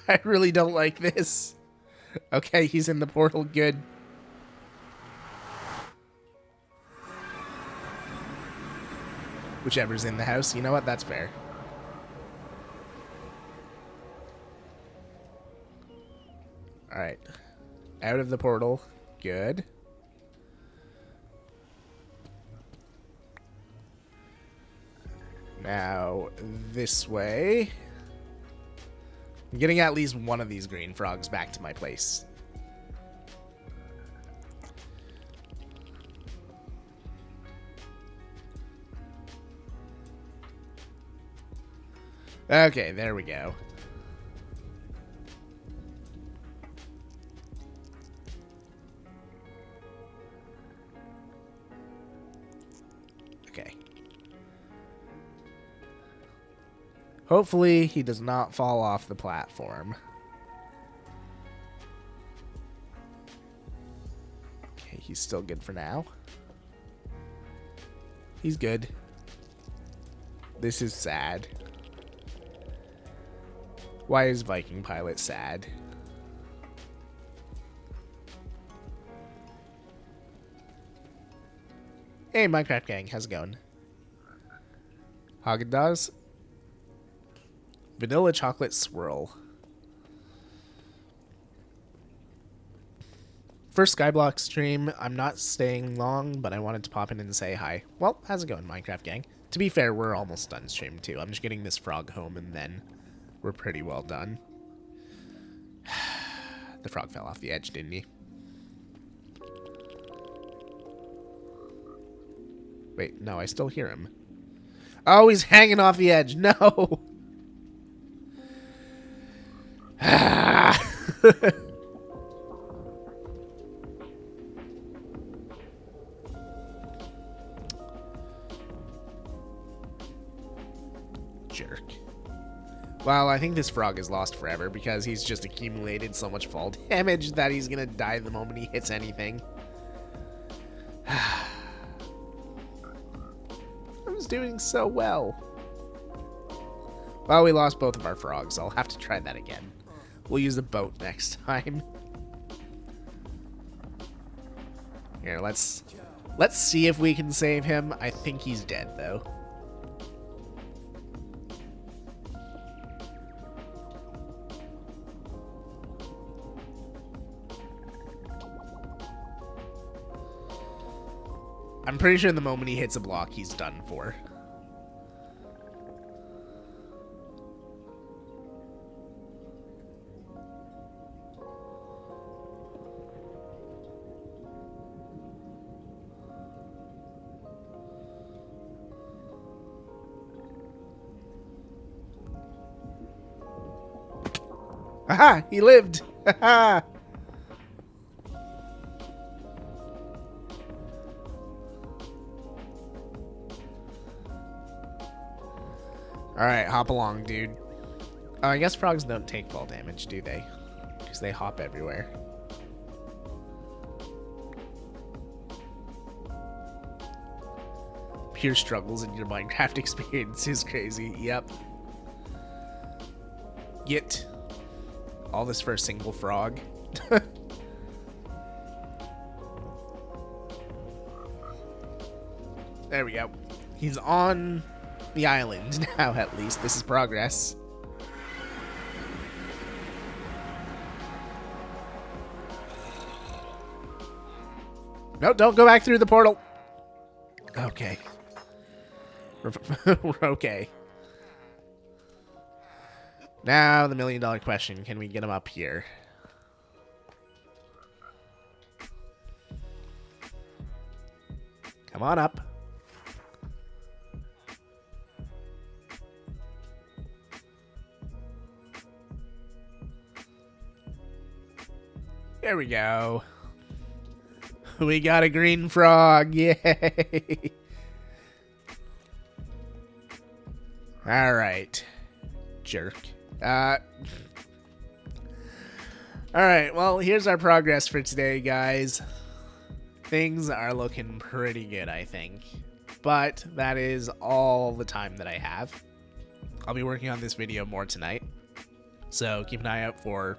I really don't like this. Okay, he's in the portal. Good. Whichever's in the house. You know what? That's fair. Alright. Out of the portal. Good. Now, this way. I'm getting at least one of these green frogs back to my place. Okay, there we go. Okay. Hopefully, he does not fall off the platform. Okay, he's still good for now. He's good. This is sad. Why is Viking Pilot sad? Hey, Minecraft gang, how's it going? Haagen-Dazs? Vanilla chocolate swirl. First Skyblock stream. I'm not staying long, but I wanted to pop in and say hi. Well, how's it going, Minecraft gang? To be fair, we're almost done stream too. I'm just getting this frog home and then we're pretty well done. The frog fell off the edge, didn't he? Wait, no, I still hear him. Oh, he's hanging off the edge. No. Jerk. Well, I think this frog is lost forever because he's just accumulated so much fall damage that he's gonna die the moment he hits anything. I was doing so well. Well, we lost both of our frogs. I'll have to try that again. We'll use a boat next time. Here, let's see if we can save him. I think he's dead, though. I'm pretty sure the moment he hits a block, he's done for. Aha! He lived! Haha! Alright, hop along, dude. Oh, I guess frogs don't take fall damage, do they? Because they hop everywhere. Pure struggles in your Minecraft experience is crazy. Yep. Get all this for a single frog. There we go. He's on the island now, at least. This is progress. No, don't go back through the portal. Okay. We're okay. Now, the million-dollar question. Can we get him up here? Come on up. There we go. We got a green frog. Yay. All right. Jerk. All right. Well, here's our progress for today, guys. Things are looking pretty good, I think. But that is all the time that I have. I'll be working on this video more tonight. So keep an eye out for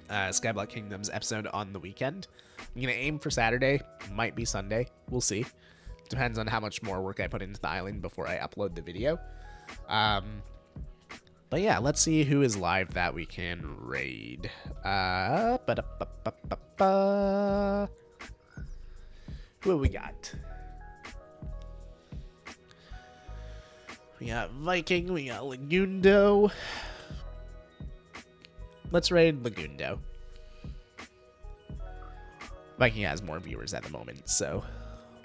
Skyblock Kingdoms episode on the weekend. I'm going to aim for Saturday. Might be Sunday. We'll see. Depends on how much more work I put into the island before I upload the video. But yeah, let's see who is live that we can raid. Who have we got? We got Viking. We got Lagundo. Let's raid Lagundo. Viking has more viewers at the moment, so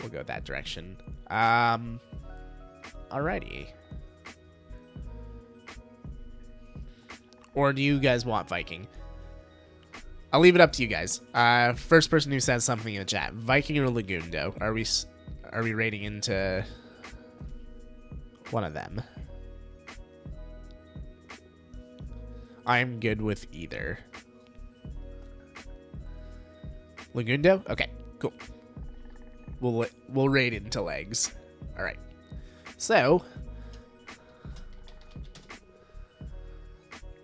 we'll go that direction. Alrighty. Or do you guys want Viking? I'll leave it up to you guys. First person who says something in the chat. Viking or Lagundo? Are we raiding into one of them? I'm good with either. Lagundo? Okay, cool. we'll raid into legs. All right. So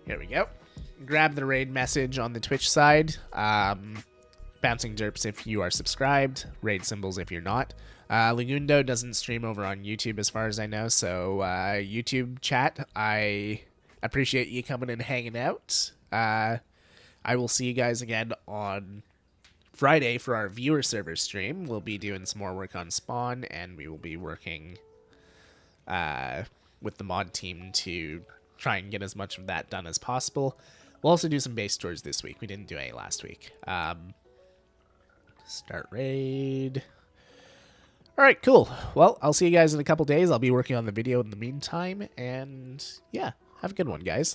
here we go. Grab the raid message on the Twitch side. Bouncing derps if you are subscribed. Raid symbols if you're not. Lagundo doesn't stream over on YouTube as far as I know. So YouTube chat, I appreciate you coming and hanging out. I will see you guys again on Friday for our viewer server stream. We'll be doing some more work on spawn, and we will be working with the mod team to try and get as much of that done as possible. We'll also do some base tours this week. We didn't do any last week. Start raid. All right, cool. Well, I'll see you guys in a couple days. I'll be working on the video in the meantime, and yeah, have a good one, guys.